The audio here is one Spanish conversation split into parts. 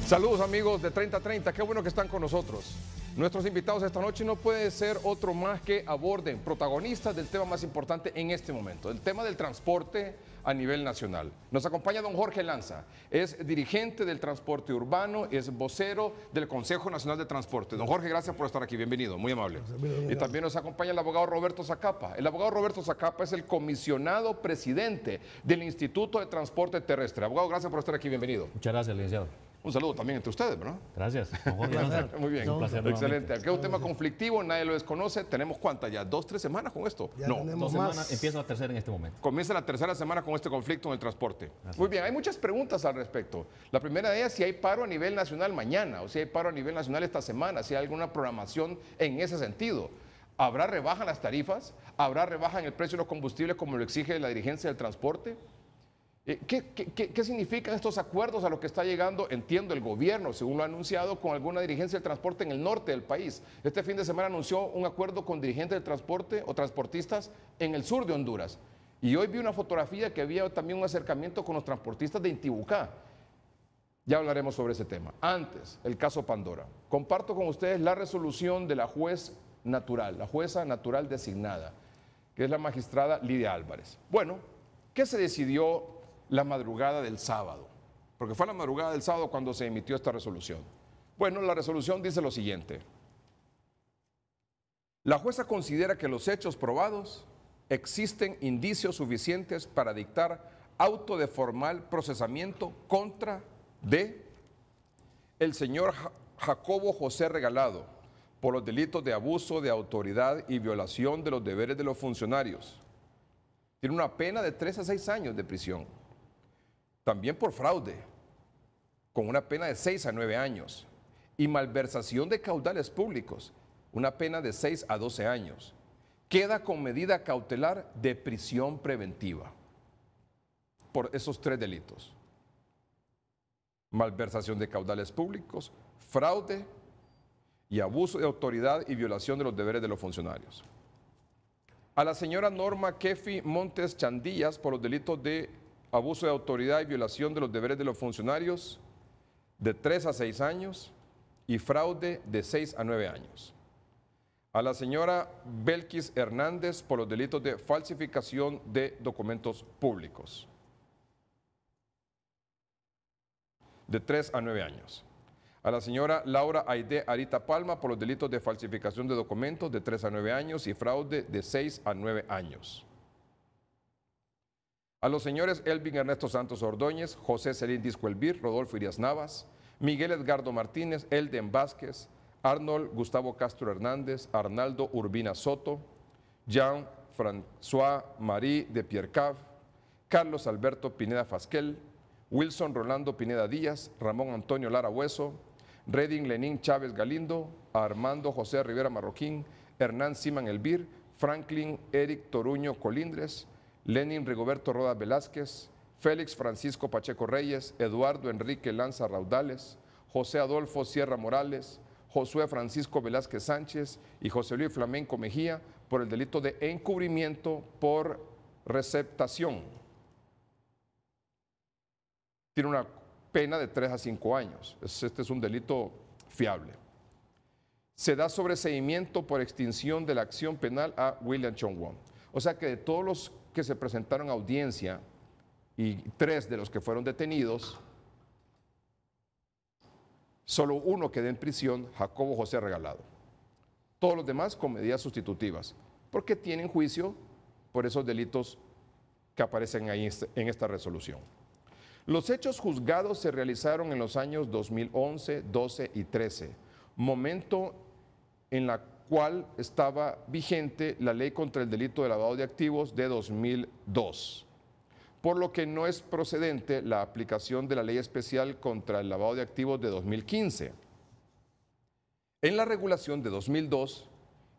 Saludos amigos de 3030, qué bueno que están con nosotros. Nuestros invitados esta noche no puede ser otro más que aborden protagonistas del tema más importante en este momento, el tema del transporte a nivel nacional. Nos acompaña don Jorge Lanza, es dirigente del transporte urbano, es vocero del Consejo Nacional de Transporte. Don Jorge, gracias por estar aquí, bienvenido, muy amable. Y también nos acompaña el abogado Roberto Zacapa. El abogado Roberto Zacapa es el comisionado presidente del Instituto de Transporte Terrestre. Abogado, gracias por estar aquí, bienvenido. Muchas gracias, licenciado. Un saludo también entre ustedes, ¿verdad? Gracias. Muy bien, un placer. Excelente. Aquí es un tema conflictivo, nadie lo desconoce. ¿Tenemos cuántas ya? ¿2, 3 semanas con esto? Ya no, 2 semanas, empieza la tercera en este momento. Comienza la tercera semana con este conflicto en el transporte. Muy bien, hay muchas preguntas al respecto. La primera de ellas, si hay paro a nivel nacional mañana, o si hay paro a nivel nacional esta semana, si hay alguna programación en ese sentido. ¿Habrá rebaja en las tarifas? ¿Habrá rebaja en el precio de los combustibles como lo exige la dirigencia del transporte? ¿Qué significan estos acuerdos a los que está llegando, entiendo, el gobierno, según lo ha anunciado, con alguna dirigencia del transporte en el norte del país? Este fin de semana anunció un acuerdo con dirigentes del transporte o transportistas en el sur de Honduras. Y hoy vi una fotografía que había también un acercamiento con los transportistas de Intibucá. Ya hablaremos sobre ese tema. Antes, el caso Pandora. Comparto con ustedes la resolución de la jueza natural designada, que es la magistrada Lidia Álvarez. Bueno, ¿qué se decidió la madrugada del sábado? Porque fue la madrugada del sábado cuando se emitió esta resolución. Bueno, la resolución dice lo siguiente. La jueza considera que los hechos probados existen indicios suficientes para dictar auto de formal procesamiento contra de el señor Jacobo José Regalado por los delitos de abuso de autoridad y violación de los deberes de los funcionarios. Tiene una pena de 3 a 6 años de prisión. También por fraude, con una pena de 6 a 9 años. Y malversación de caudales públicos, una pena de 6 a 12 años. Queda con medida cautelar de prisión preventiva por esos 3 delitos. Malversación de caudales públicos, fraude y abuso de autoridad y violación de los deberes de los funcionarios. A la señora Norma Kefi Montes Chandillas por los delitos de abuso de autoridad y violación de los deberes de los funcionarios de 3 a 6 años y fraude de 6 a 9 años. A la señora Belkis Hernández por los delitos de falsificación de documentos públicos de 3 a 9 años. A la señora Laura Aide Arita Palma por los delitos de falsificación de documentos de 3 a 9 años y fraude de 6 a 9 años. A los señores Elvin Ernesto Santos Ordóñez, José Celín Disco Elvir, Rodolfo Irias Navas, Miguel Edgardo Martínez, Elden Vázquez, Arnold Gustavo Castro Hernández, Arnaldo Urbina Soto, Jean-François Marie de Piercave, Carlos Alberto Pineda Fasquel, Wilson Rolando Pineda Díaz, Ramón Antonio Lara Hueso, Reding Lenín Chávez Galindo, Armando José Rivera Marroquín, Hernán Siman Elvir, Franklin Eric Toruño Colindres, Lenin Rigoberto Rodas Velázquez, Félix Francisco Pacheco Reyes, Eduardo Enrique Lanza Raudales, José Adolfo Sierra Morales, Josué Francisco Velázquez Sánchez y José Luis Flamenco Mejía por el delito de encubrimiento por receptación. Tiene una pena de 3 a 5 años. Este es un delito fiable. Se da sobreseimiento por extinción de la acción penal a William Chong-Won. O sea que de todos los que se presentaron a audiencia y 3 de los que fueron detenidos, solo 1 quedó en prisión, Jacobo José Regalado. Todos los demás con medidas sustitutivas, porque tienen juicio por esos delitos que aparecen ahí en esta resolución. Los hechos juzgados se realizaron en los años 2011, 12 y 13, momento en la cual estaba vigente la ley contra el delito de lavado de activos de 2002, por lo que no es procedente la aplicación de la ley especial contra el lavado de activos de 2015. En la regulación de 2002,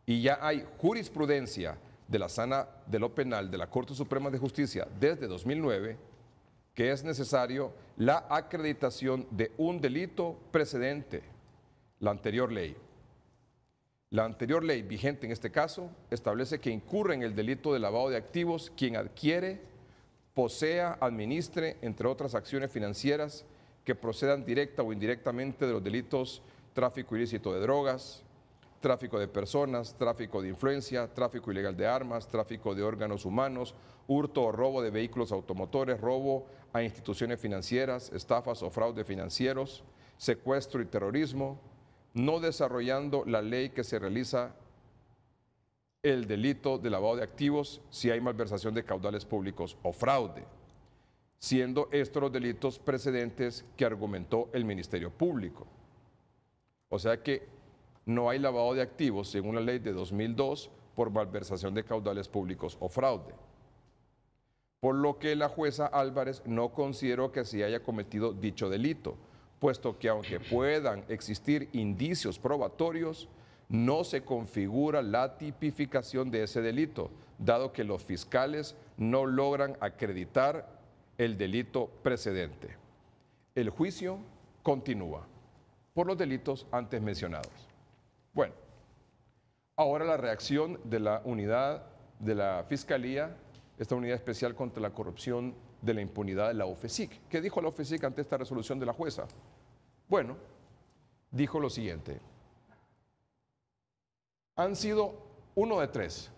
y ya hay jurisprudencia de la Sala de lo Penal de la Corte Suprema de Justicia desde 2009, que es necesario la acreditación de un delito precedente, la anterior ley. La anterior ley vigente en este caso establece que incurre en el delito de lavado de activos quien adquiere, posea, administre, entre otras acciones financieras, que procedan directa o indirectamente de los delitos tráfico ilícito de drogas, tráfico de personas, tráfico de influencia, tráfico ilegal de armas, tráfico de órganos humanos, hurto o robo de vehículos automotores, robo a instituciones financieras, estafas o fraude financieros, secuestro y terrorismo, no desarrollando la ley que se realiza el delito de lavado de activos si hay malversación de caudales públicos o fraude, siendo estos los delitos precedentes que argumentó el Ministerio Público. O sea que no hay lavado de activos según la ley de 2002 por malversación de caudales públicos o fraude. Por lo que la jueza Álvarez no consideró que se haya cometido dicho delito, puesto que aunque puedan existir indicios probatorios, no se configura la tipificación de ese delito, dado que los fiscales no logran acreditar el delito precedente. El juicio continúa por los delitos antes mencionados. Bueno, ahora la reacción de la unidad de la Fiscalía, esta unidad especial contra la corrupción de la impunidad de la OFECIC. ¿Qué dijo la OFECIC ante esta resolución de la jueza? Bueno, dijo lo siguiente: han sido 1 de 3.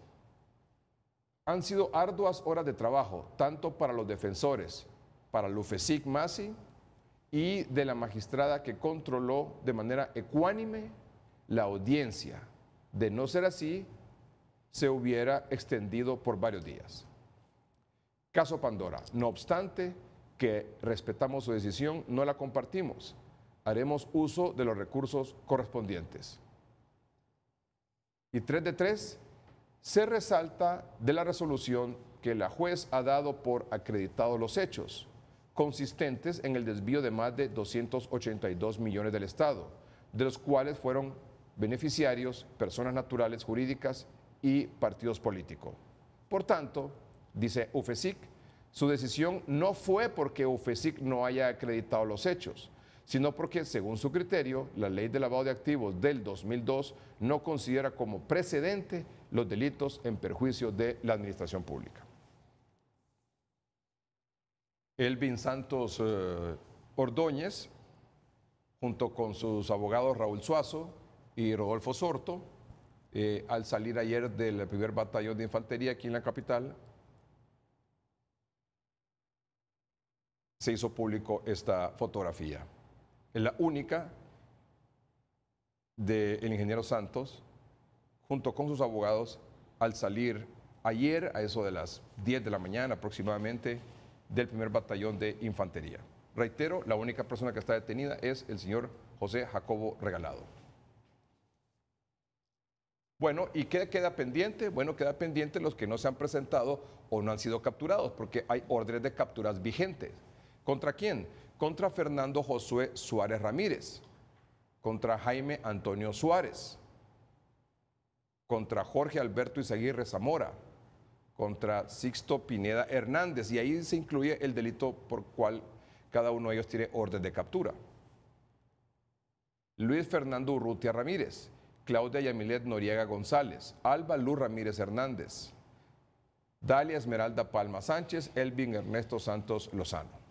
Han sido arduas horas de trabajo, tanto para los defensores, para la OFECIC Masi y de la magistrada que controló de manera ecuánime la audiencia. De no ser así, se hubiera extendido por varios días. Caso Pandora. No obstante que respetamos su decisión, no la compartimos. Haremos uso de los recursos correspondientes. Y 3 de 3, se resalta de la resolución que la juez ha dado por acreditados los hechos, consistentes en el desvío de más de 282 millones del Estado, de los cuales fueron beneficiarios, personas naturales, jurídicas y partidos políticos. Por tanto, dice UFECIC, su decisión no fue porque UFECIC no haya acreditado los hechos, sino porque, según su criterio, la ley de lavado de activos del 2002 no considera como precedente los delitos en perjuicio de la administración pública. Elvin Santos Ordóñez, junto con sus abogados Raúl Suazo y Rodolfo Sorto, al salir ayer del primer batallón de infantería aquí en la capital, se hizo público esta fotografía. Es la única del ingeniero Santos, junto con sus abogados, al salir ayer a eso de las 10 de la mañana aproximadamente del primer batallón de infantería. Reitero, la única persona que está detenida es el señor José Jacobo Regalado. Bueno, ¿y qué queda pendiente? Bueno, queda pendiente los que no se han presentado o no han sido capturados, porque hay órdenes de capturas vigentes. ¿Contra quién? Contra Fernando Josué Suárez Ramírez, contra Jaime Antonio Suárez, contra Jorge Alberto Izaguirre Zamora, contra Sixto Pineda Hernández, y ahí se incluye el delito por cual cada uno de ellos tiene orden de captura. Luis Fernando Urrutia Ramírez, Claudia Yamilet Noriega González, Alba Luz Ramírez Hernández, Dalia Esmeralda Palma Sánchez, Elvin Ernesto Santos Lozano.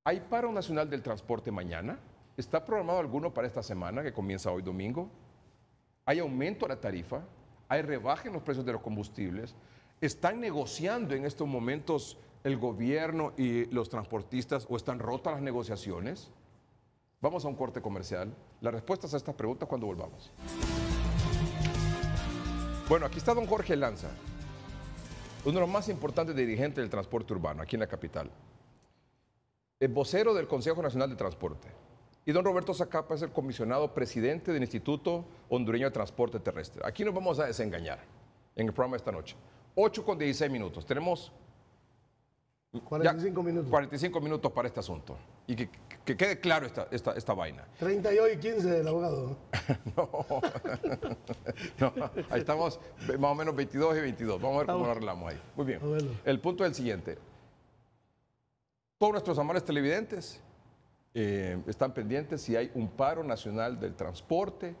¿Hay paro nacional del transporte mañana? ¿Está programado alguno para esta semana que comienza hoy domingo? ¿Hay aumento a la tarifa? ¿Hay rebaja en los precios de los combustibles? ¿Están negociando en estos momentos el gobierno y los transportistas o están rotas las negociaciones? Vamos a un corte comercial. Las respuestas a estas preguntas cuando volvamos. Bueno, aquí está don Jorge Lanza, uno de los más importantes dirigentes del transporte urbano aquí en la capital. El vocero del Consejo Nacional de Transporte. Y don Roberto Zacapa es el comisionado presidente del Instituto Hondureño de Transporte Terrestre. Aquí nos vamos a desengañar en el programa de esta noche. 8:16. Tenemos 45 minutos. 45 minutos para este asunto. Y que quede claro esta vaina. 38 y 15 del abogado. No, ahí estamos más o menos 22 y 22. Vamos a ver cómo lo arreglamos ahí. Muy bien. Bueno. El punto es el siguiente. Todos nuestros amables televidentes están pendientes si hay un paro nacional del transporte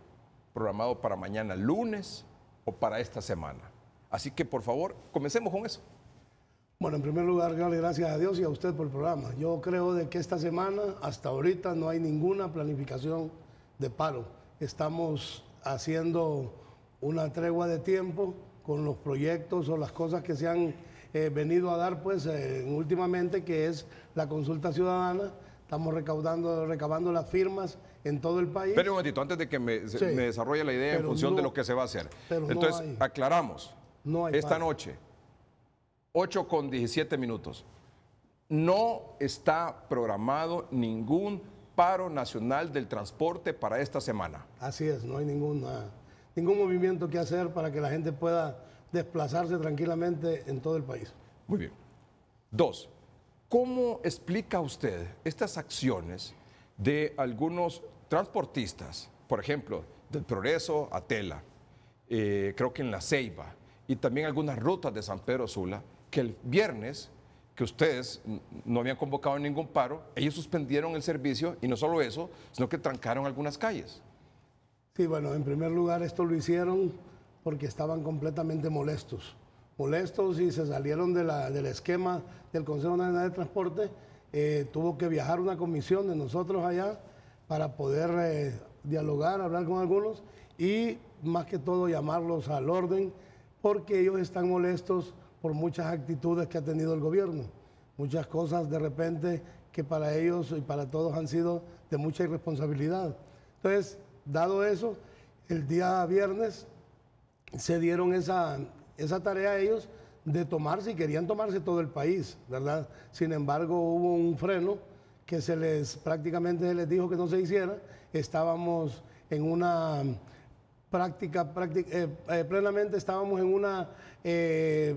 programado para mañana lunes o para esta semana. Así que, por favor, comencemos con eso. Bueno, en primer lugar, darle gracias a Dios y a usted por el programa. Yo creo de que esta semana, hasta ahorita, no hay ninguna planificación de paro. Estamos haciendo una tregua de tiempo con los proyectos o las cosas que se han venido a dar pues últimamente, que es la consulta ciudadana. Estamos recabando las firmas en todo el país. Espera un momentito, antes de que me desarrolle la idea en función de lo que se va a hacer. Entonces, aclaramos, esta noche, 8:17. No está programado ningún paro nacional del transporte para esta semana. Así es, no hay ningún movimiento que hacer para que la gente pueda desplazarse tranquilamente en todo el país. Muy bien. 2. ¿Cómo explica usted estas acciones de algunos transportistas, por ejemplo, del Progreso a Tela, creo que en La Ceiba, y también algunas rutas de San Pedro Sula, que el viernes, que ustedes no habían convocado ningún paro, ellos suspendieron el servicio y no solo eso, sino que trancaron algunas calles? Sí, bueno, en primer lugar esto lo hicieron porque estaban completamente molestos y se salieron del esquema del Consejo Nacional de Transporte. Tuvo que viajar una comisión de nosotros allá para poder dialogar, hablar con algunos y más que todo llamarlos al orden, porque ellos están molestos por muchas actitudes que ha tenido el gobierno, muchas cosas de repente que para ellos y para todos han sido de mucha irresponsabilidad. Entonces, dado eso, el día viernes se dieron esa tarea a ellos de tomarse, y querían tomarse todo el país, ¿verdad? Sin embargo, hubo un freno que prácticamente se les dijo que no se hiciera. Estábamos en una plenamente estábamos en una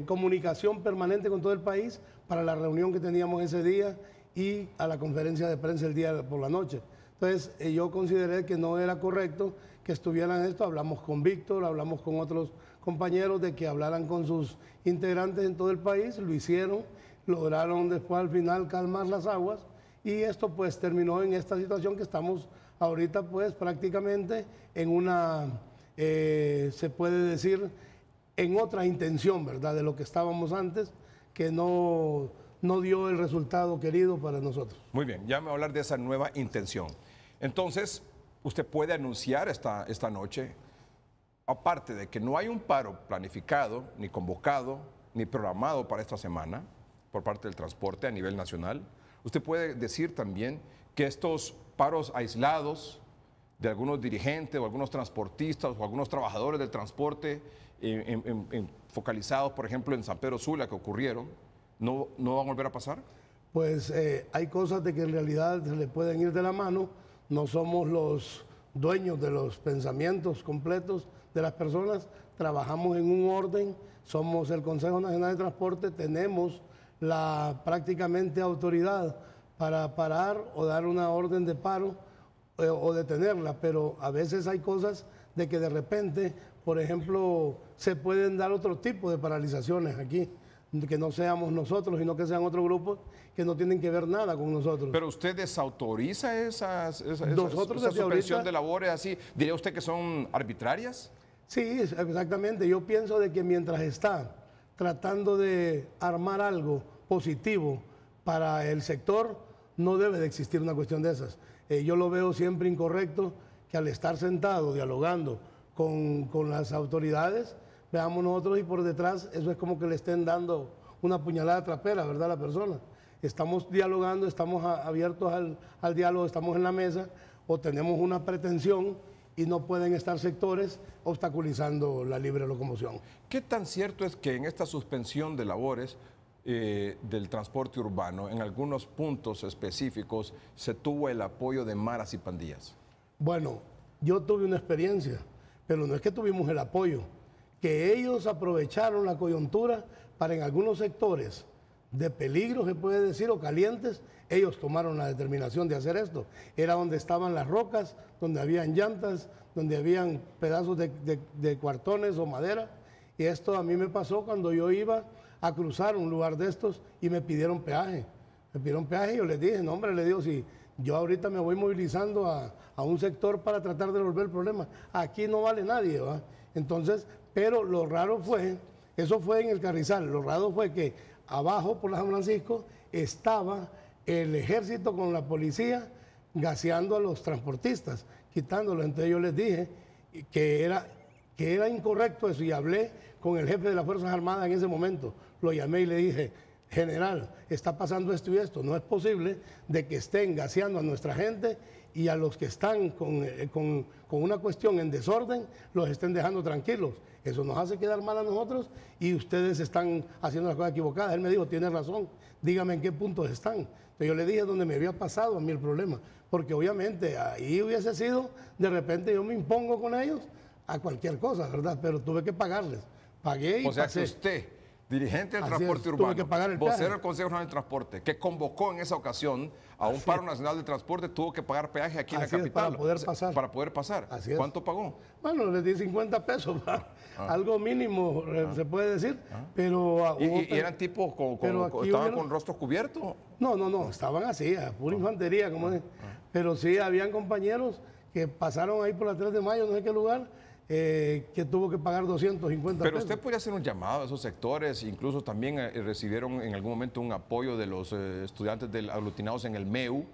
comunicación permanente con todo el país para la reunión que teníamos ese día y a la conferencia de prensa el día por la noche. Entonces, yo consideré que no era correcto que estuvieran en esto. Hablamos con Víctor, hablamos con otros compañeros de que hablaran con sus integrantes en todo el país, lo hicieron, lograron después al final calmar las aguas y esto pues terminó en esta situación que estamos ahorita pues prácticamente en una, se puede decir, en otra intención, ¿verdad? De lo que estábamos antes, que no dio el resultado querido para nosotros. Muy bien, ya me va a hablar de esa nueva intención. Entonces, usted puede anunciar esta noche, aparte de que no hay un paro planificado, ni convocado, ni programado para esta semana por parte del transporte a nivel nacional, usted puede decir también que estos paros aislados de algunos dirigentes o algunos transportistas o algunos trabajadores del transporte focalizados, por ejemplo, en San Pedro Sula, que ocurrieron, ¿no van a volver a pasar? Pues hay cosas de que en realidad se le pueden ir de la mano. No somos los dueños de los pensamientos completos de las personas, trabajamos en un orden, somos el Consejo Nacional de Transporte, tenemos la prácticamente autoridad para parar o dar una orden de paro o detenerla, pero a veces hay cosas de que de repente, por ejemplo, se pueden dar otro tipo de paralizaciones aquí, que no seamos nosotros, sino que sean otros grupos que no tienen que ver nada con nosotros. ¿Pero usted desautoriza esa suspensión de labores así? ¿Diría usted que son arbitrarias? Sí, exactamente. Yo pienso de que mientras está tratando de armar algo positivo para el sector, no debe de existir una cuestión de esas. Yo lo veo siempre incorrecto que al estar sentado, dialogando con las autoridades, veamos nosotros y por detrás eso es como que le estén dando una puñalada trapera, ¿verdad? A la persona. Estamos dialogando, estamos abiertos al diálogo, estamos en la mesa o tenemos una pretensión y no pueden estar sectores obstaculizando la libre locomoción. ¿Qué tan cierto es que en esta suspensión de labores del transporte urbano, en algunos puntos específicos, se tuvo el apoyo de maras y pandillas? Bueno, yo tuve una experiencia, pero no es que tuvimos el apoyo, que ellos aprovecharon la coyuntura para en algunos sectores de peligro, se puede decir, o calientes, ellos tomaron la determinación de hacer esto. Era donde estaban las rocas, donde habían llantas, donde habían pedazos de cuartones o madera. Y esto a mí me pasó cuando yo iba a cruzar un lugar de estos y me pidieron peaje. Me pidieron peaje y yo les dije, no hombre, le digo, si yo ahorita me voy movilizando a un sector para tratar de resolver el problema, aquí no vale nadie, ¿va? Entonces, pero lo raro fue Eso fue en el Carrizal. Lo raro fue que abajo por la San Francisco estaba el ejército con la policía gaseando a los transportistas, quitándolos. Entonces yo les dije que era incorrecto eso y hablé con el jefe de las Fuerzas Armadas en ese momento. Lo llamé y le dije, general, está pasando esto y esto. No es posible de que estén gaseando a nuestra gente y a los que están con una cuestión en desorden los estén dejando tranquilos. Eso nos hace quedar mal a nosotros y ustedes están haciendo las cosas equivocadas. Él me dijo, tiene razón, dígame en qué puntos están. Entonces yo le dije dónde me había pasado a mí el problema, porque obviamente ahí hubiese sido, de repente yo me impongo con ellos a cualquier cosa, ¿verdad? Pero tuve que pagarles. Pagué y O sea pasé. que usted, dirigente del Así transporte es, tuve urbano, que pagar el vocero peaje. del Consejo Nacional de Transporte, que convocó en esa ocasión a un paro nacional de transporte, tuvo que pagar peaje aquí en la Así es, capital. para poder pasar. Para poder pasar. Así es. ¿Cuánto pagó? Bueno, les di 50 pesos, algo mínimo, se puede decir, pero... ¿Y eran tipos pero aquí estaban hubieron- con rostros cubiertos? No, estaban así, a pura infantería, como es. Pero sí, habían compañeros que pasaron ahí por la 3 de mayo, no sé qué lugar, que tuvo que pagar 250 Pero pesos. usted podría hacer un llamado a esos sectores, incluso también recibieron en algún momento un apoyo de los estudiantes aglutinados en el MEU,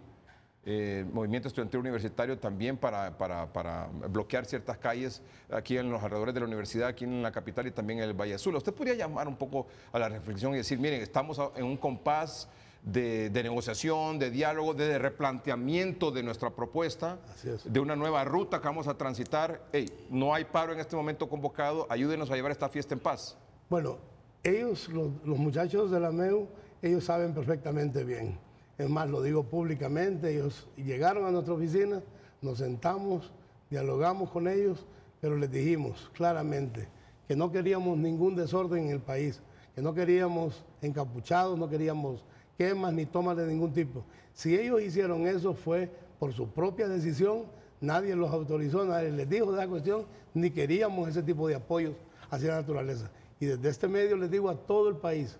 Movimiento Estudiantil Universitario, también para bloquear ciertas calles aquí en los alrededores de la universidad, aquí en la capital y también en el Valle Azul. Usted podría llamar un poco a la reflexión y decir, miren, estamos en un compás de negociación, de diálogo, de replanteamiento de nuestra propuesta, Así es. de una nueva ruta que vamos a transitar. Hey, no hay paro en este momento convocado, ayúdenos a llevar esta fiesta en paz. Bueno, ellos, los muchachos de la MEU, ellos saben perfectamente bien. Es más, lo digo públicamente, ellos llegaron a nuestra oficina, nos sentamos, dialogamos con ellos, pero les dijimos claramente que no queríamos ningún desorden en el país, que no queríamos encapuchados, no queríamos quemas ni tomas de ningún tipo. Si ellos hicieron eso fue por su propia decisión, nadie los autorizó, nadie les dijo de la cuestión, ni queríamos ese tipo de apoyos hacia la naturaleza. Y desde este medio les digo a todo el país,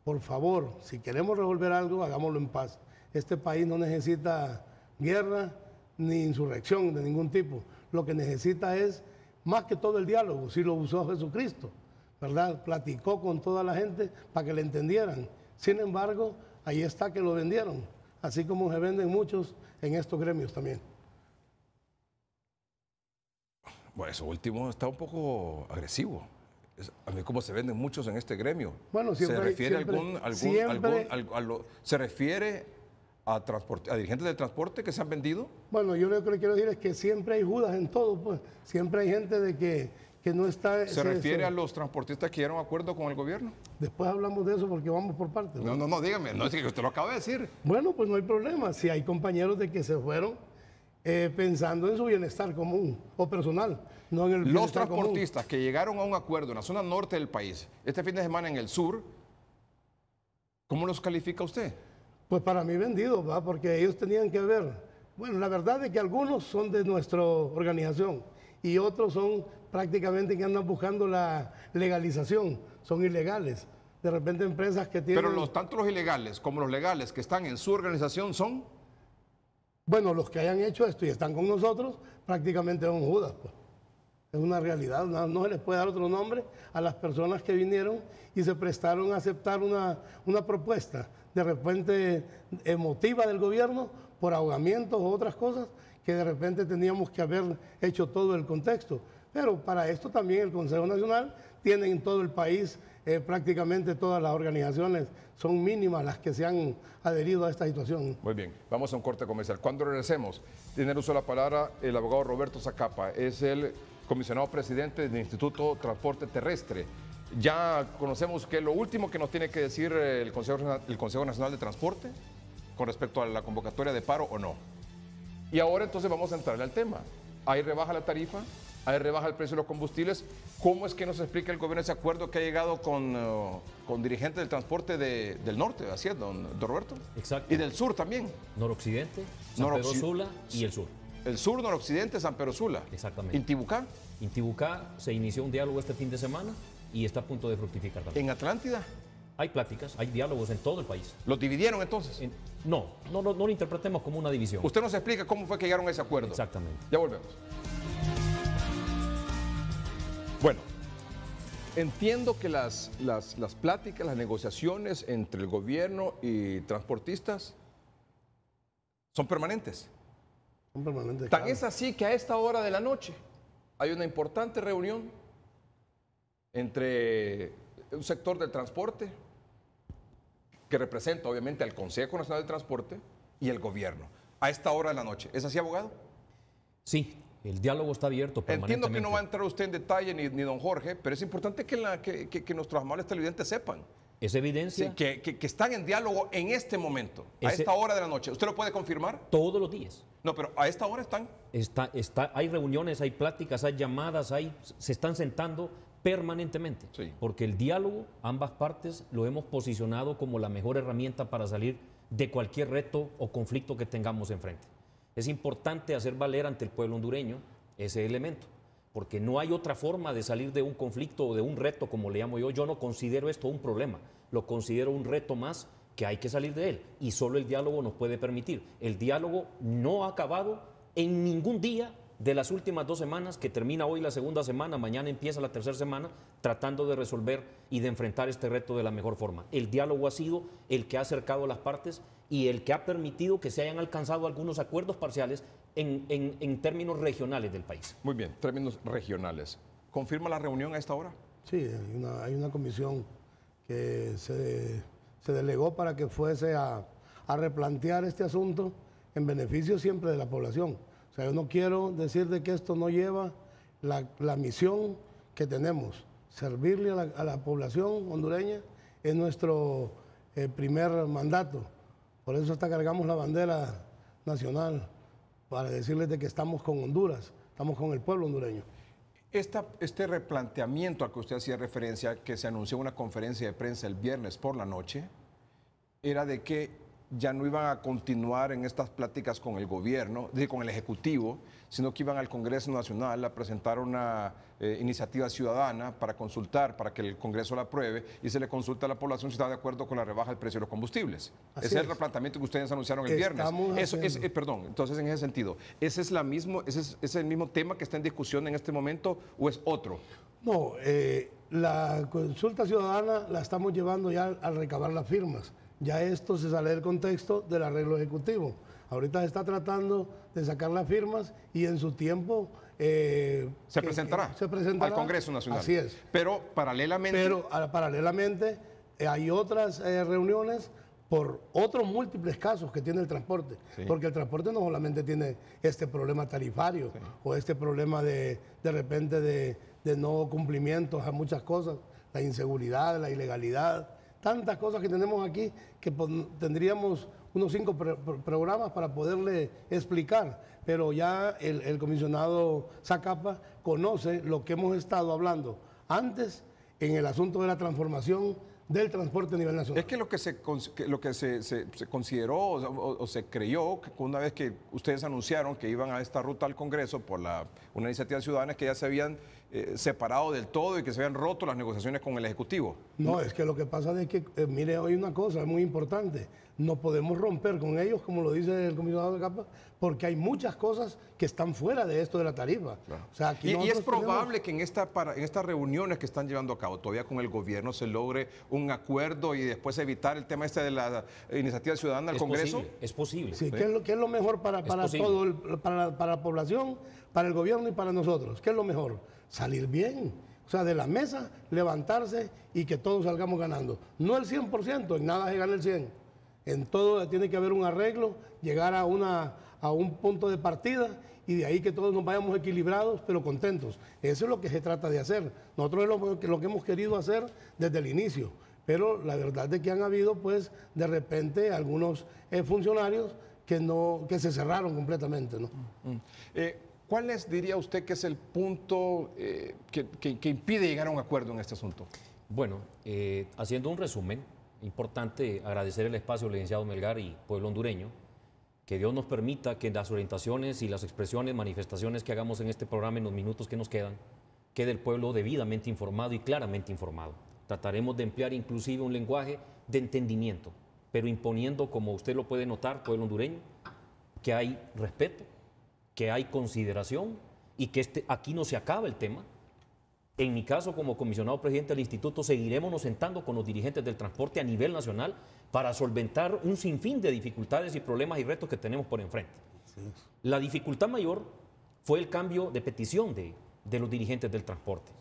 por favor, si queremos resolver algo, hagámoslo en paz. Este país no necesita guerra ni insurrección de ningún tipo. Lo que necesita es más que todo el diálogo, si lo usó Jesucristo, ¿verdad? Platicó con toda la gente para que le entendieran. Sin embargo, ahí está que lo vendieron, así como se venden muchos en estos gremios también. Bueno, eso último está un poco agresivo. A mí como se venden muchos en este gremio. Bueno, siempre ¿Se hay- refiere siempre- se refiere a dirigentes del transporte que se han vendido? Bueno, yo lo que le quiero decir es que siempre hay Judas en todo, pues. Siempre hay gente de que no está... ¿Se refiere a los transportistas que llegaron a acuerdo con el gobierno? Después hablamos de eso porque vamos por partes. No, dígame, no es que usted lo acaba de decir. Bueno, pues no hay problema. Si hay compañeros de que se fueron pensando en su bienestar común o personal, no en el Los bienestar transportistas que llegaron a un acuerdo en la zona norte del país, este fin de semana en el sur, ¿cómo los califica usted? común. Pues para mí vendidos, ¿va? Porque ellos tenían que ver. Bueno, la verdad es que algunos son de nuestra organización y otros son prácticamente que andan buscando la legalización, son ilegales. De repente empresas que tienen... Pero tanto los ilegales como los legales que están en su organización son... Bueno, los que hayan hecho esto y están con nosotros, prácticamente son Judas, pues. Es una realidad, no se les puede dar otro nombre a las personas que vinieron y se prestaron a aceptar una propuesta de repente emotiva del gobierno por ahogamientos o otras cosas que de repente teníamos que haber hecho todo el contexto. Pero para esto también el Consejo Nacional tiene en todo el país prácticamente todas las organizaciones, son mínimas las que se han adherido a esta situación. Muy bien, vamos a un corte comercial. Cuando regresemos, tiene el uso de la palabra el abogado Roberto Zacapa, es el comisionado presidente del Instituto Transporte Terrestre. Ya conocemos que lo último que nos tiene que decir el Consejo Nacional de Transporte con respecto a la convocatoria de paro o no. Y ahora entonces vamos a entrarle al tema. ¿Hay rebaja la tarifa? ¿Hay rebaja el precio de los combustibles? ¿Cómo es que nos explica el gobierno ese acuerdo que ha llegado con dirigentes del transporte del norte, así es, don Roberto? Exacto. Y del sur también. Noroccidente, San Pedro Sula y el sur. El sur, noroccidente, San Pedro Sula. Exactamente. ¿Intibucá? Intibucá se inició un diálogo este fin de semana y está a punto de fructificar también. ¿En Atlántida? Hay pláticas, hay diálogos en todo el país. ¿Los dividieron entonces? No lo interpretemos como una división. Usted nos explica cómo fue que llegaron a ese acuerdo. Exactamente. Ya volvemos. Bueno, entiendo que las pláticas, las negociaciones entre el gobierno y transportistas son permanentes. Son permanentes. Tan claro. es así que a esta hora de la noche hay una importante reunión entre un sector del transporte, que representa obviamente al Consejo Nacional de Transporte, y el gobierno. A esta hora de la noche. ¿Es así, abogado? Sí, el diálogo está abierto permanentemente. Entiendo que no va a entrar usted en detalle ni don Jorge, pero es importante que nuestros amables televidentes sepan Es evidencia que están en diálogo en este momento, a esta hora de la noche. ¿Usted lo puede confirmar? todos los días. No, pero a esta hora están. Hay reuniones, hay pláticas, hay llamadas, se están sentando permanentemente. Sí. Porque el diálogo, ambas partes, lo hemos posicionado como la mejor herramienta para salir de cualquier reto o conflicto que tengamos enfrente. Es importante hacer valer ante el pueblo hondureño ese elemento, porque no hay otra forma de salir de un conflicto o de un reto, como le llamo yo. Yo no considero esto un problema, lo considero un reto más que hay que salir de él, y solo el diálogo nos puede permitir. El diálogo no ha acabado en ningún día de las últimas 2 semanas, que termina hoy la segunda semana, mañana empieza la tercera semana, tratando de resolver y de enfrentar este reto de la mejor forma. El diálogo ha sido el que ha acercado a las partes y el que ha permitido que se hayan alcanzado algunos acuerdos parciales en términos regionales del país. Muy bien, términos regionales. ¿Confirma la reunión a esta hora? Sí, hay una comisión que se delegó para que fuese a replantear este asunto en beneficio siempre de la población. O sea, yo no quiero decir de que esto no lleva la misión que tenemos. Servirle a la población hondureña es nuestro primer mandato. Por eso hasta cargamos la bandera nacional, para decirles de que estamos con Honduras, estamos con el pueblo hondureño. Este replanteamiento al que usted hacía referencia, que se anunció en una conferencia de prensa el viernes por la noche, era de que ya no iban a continuar en estas pláticas con el gobierno, con el Ejecutivo, sino que iban al Congreso Nacional a presentar una iniciativa ciudadana para consultar, para que el Congreso la apruebe, y se le consulta a la población si está de acuerdo con la rebaja del precio de los combustibles. Ese es el replanteamiento que ustedes anunciaron el viernes. Perdón, entonces en ese sentido, ¿ese es el mismo tema que está en discusión en este momento o es otro? No, la consulta ciudadana la estamos llevando ya al recabar las firmas. Ya esto se sale del contexto del arreglo ejecutivo. Ahorita se está tratando de sacar las firmas y en su tiempo... se presentará al Congreso Nacional. Así es. Pero paralelamente hay otras reuniones por otros múltiples casos que tiene el transporte. Sí. Porque el transporte no solamente tiene este problema tarifario, sí, o este problema de repente de no cumplimientos a muchas cosas, la inseguridad, la ilegalidad, tantas cosas que tenemos aquí que tendríamos unos 5 programas para poderle explicar, pero ya el comisionado Zacapa conoce lo que hemos estado hablando antes en el asunto de la transformación del transporte a nivel nacional. Es que lo que se consideró o se creyó que una vez que ustedes anunciaron que iban a esta ruta al Congreso por una iniciativa ciudadana, que ya se habían separado del todo y que se habían roto las negociaciones con el Ejecutivo. No, es que lo que pasa es que, mire, hoy una cosa muy importante, no podemos romper con ellos, como lo dice el comisionado de Capa, porque hay muchas cosas que están fuera de esto de la tarifa. Claro. O sea, aquí y es probable que en estas reuniones que están llevando a cabo todavía con el gobierno se logre un acuerdo y después evitar el tema de la iniciativa ciudadana del Congreso. Es posible. Sí, ¿qué es lo mejor para la población, para el gobierno y para nosotros? ¿Qué es lo mejor? Salir bien. O sea, de la mesa, levantarse y que todos salgamos ganando. No el 100%, en nada se gana el 100%. En todo tiene que haber un arreglo, llegar a un punto de partida y de ahí que todos nos vayamos equilibrados, pero contentos. Eso es lo que se trata de hacer. Nosotros es lo que hemos querido hacer desde el inicio. Pero la verdad es que han habido, pues, de repente, algunos funcionarios que se cerraron completamente, ¿no? ¿Cuál diría usted, que es el punto que impide llegar a un acuerdo en este asunto? Bueno, haciendo un resumen, importante agradecer el espacio, licenciado Melgar y pueblo hondureño, que Dios nos permita que las orientaciones y las expresiones, manifestaciones que hagamos en este programa en los minutos que nos quedan, quede el pueblo debidamente informado y claramente informado. Trataremos de emplear inclusive un lenguaje de entendimiento, pero imponiendo, como usted lo puede notar, pueblo hondureño, que hay respeto, que hay consideración y que aquí no se acaba el tema, En mi caso, como comisionado presidente del instituto, seguiremos nos sentando con los dirigentes del transporte a nivel nacional para solventar un sinfín de dificultades y problemas y retos que tenemos por enfrente. La dificultad mayor fue el cambio de petición de los dirigentes del transporte,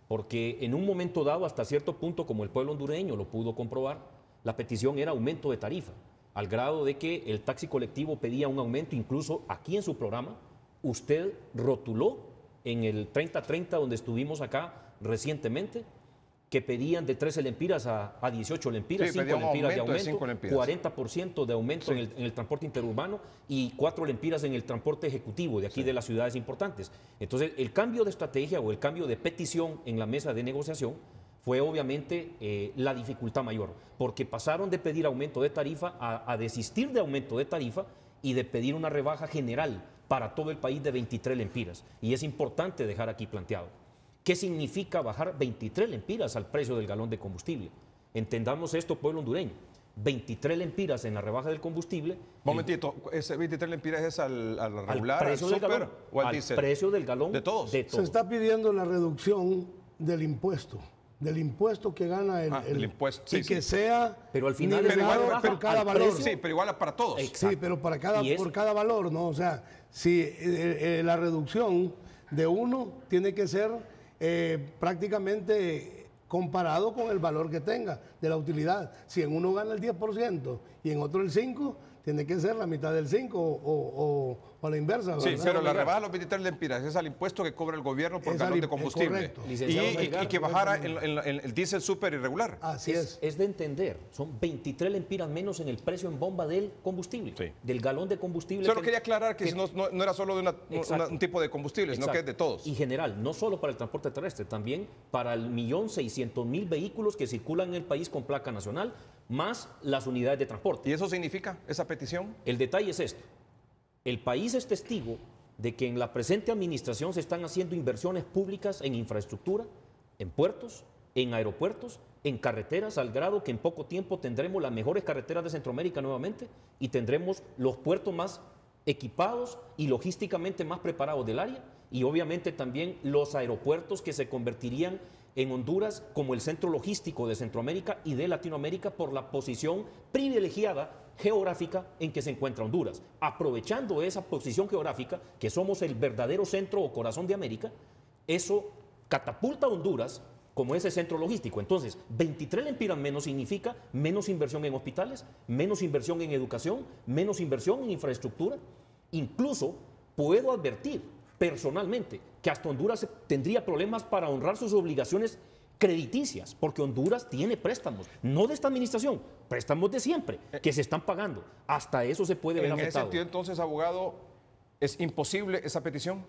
porque en un momento dado, hasta cierto punto, como el pueblo hondureño lo pudo comprobar, la petición era aumento de tarifa, al grado de que el taxi colectivo pedía un aumento. Incluso aquí en su programa, usted rotuló en el 30-30, donde estuvimos acá recientemente, que pedían de 13 lempiras a 18 lempiras, sí, 5 lempiras de aumento, 5 lempiras. 40% de aumento en el transporte interurbano y 4 lempiras en el transporte ejecutivo de aquí de las ciudades importantes. Entonces, el cambio de estrategia o el cambio de petición en la mesa de negociación fue obviamente la dificultad mayor, porque pasaron de pedir aumento de tarifa a desistir de aumento de tarifa y de pedir una rebaja general para todo el país de 23 lempiras. Y es importante dejar aquí planteado. ¿Qué significa bajar 23 lempiras al precio del galón de combustible? Entendamos esto, pueblo hondureño. 23 lempiras en la rebaja del combustible. Momentito, ¿ese 23 lempiras es al regular, precio al del súper galón, o al al diésel? precio del galón de todos. Se está pidiendo la reducción del impuesto que gana el impuesto, y sí, que sí. sea Pero al final nivelado es por cada al valor. precio. Sí, pero igual para todos. Exacto. Sí, pero por Y cada valor, ¿no? O sea, si la reducción de uno tiene que ser prácticamente comparado con el valor que tenga de la utilidad. Si en uno gana el 10% y en otro el 5%, tiene que ser la mitad del 5 o la inversa. Sí, ¿verdad? pero la rebaja de los 23 lempiras es al impuesto que cobra el gobierno por Es galón de es combustible. correcto. Y que bajara el diésel súper irregular. Así es. Es de entender, son 23 lempiras menos en el precio en bomba del combustible, Sí. del galón de combustible. Solo quería aclarar que no era solo de un tipo de combustible, sino Exacto. que es de todos. Y general, no solo para el transporte terrestre, también para el 1.600.000 vehículos que circulan en el país con placa nacional, más las unidades de transporte. ¿Y eso significa esa petición? El detalle es esto. El país es testigo de que en la presente administración se están haciendo inversiones públicas en infraestructura, en puertos, en aeropuertos, en carreteras, al grado que en poco tiempo tendremos las mejores carreteras de Centroamérica nuevamente y tendremos los puertos más equipados y logísticamente más preparados del área, y obviamente también los aeropuertos que se convertirían en Honduras como el centro logístico de Centroamérica y de Latinoamérica por la posición privilegiada geográfica en que se encuentra Honduras. Aprovechando esa posición geográfica, que somos el verdadero centro o corazón de América, eso catapulta a Honduras como ese centro logístico. Entonces, 23 lempiras menos significa menos inversión en hospitales, menos inversión en educación, menos inversión en infraestructura. Incluso puedo advertir personalmente que hasta Honduras tendría problemas para honrar sus obligaciones crediticias, porque Honduras tiene préstamos, no de esta administración, préstamos de siempre, que se están pagando. Hasta eso se puede ver En ese afectado. sentido, entonces, abogado, ¿es imposible esa petición?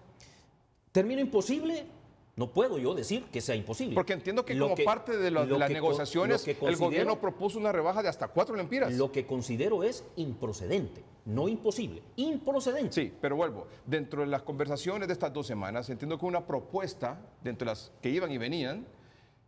Término imposible, no puedo yo decir que sea imposible. Porque entiendo que Lo como parte de las negociaciones, lo que el gobierno propuso una rebaja de hasta 4 lempiras. Lo que considero es improcedente, no imposible, improcedente. Sí, pero vuelvo. Dentro de las conversaciones de estas 2 semanas, entiendo que una propuesta, dentro de las que iban y venían,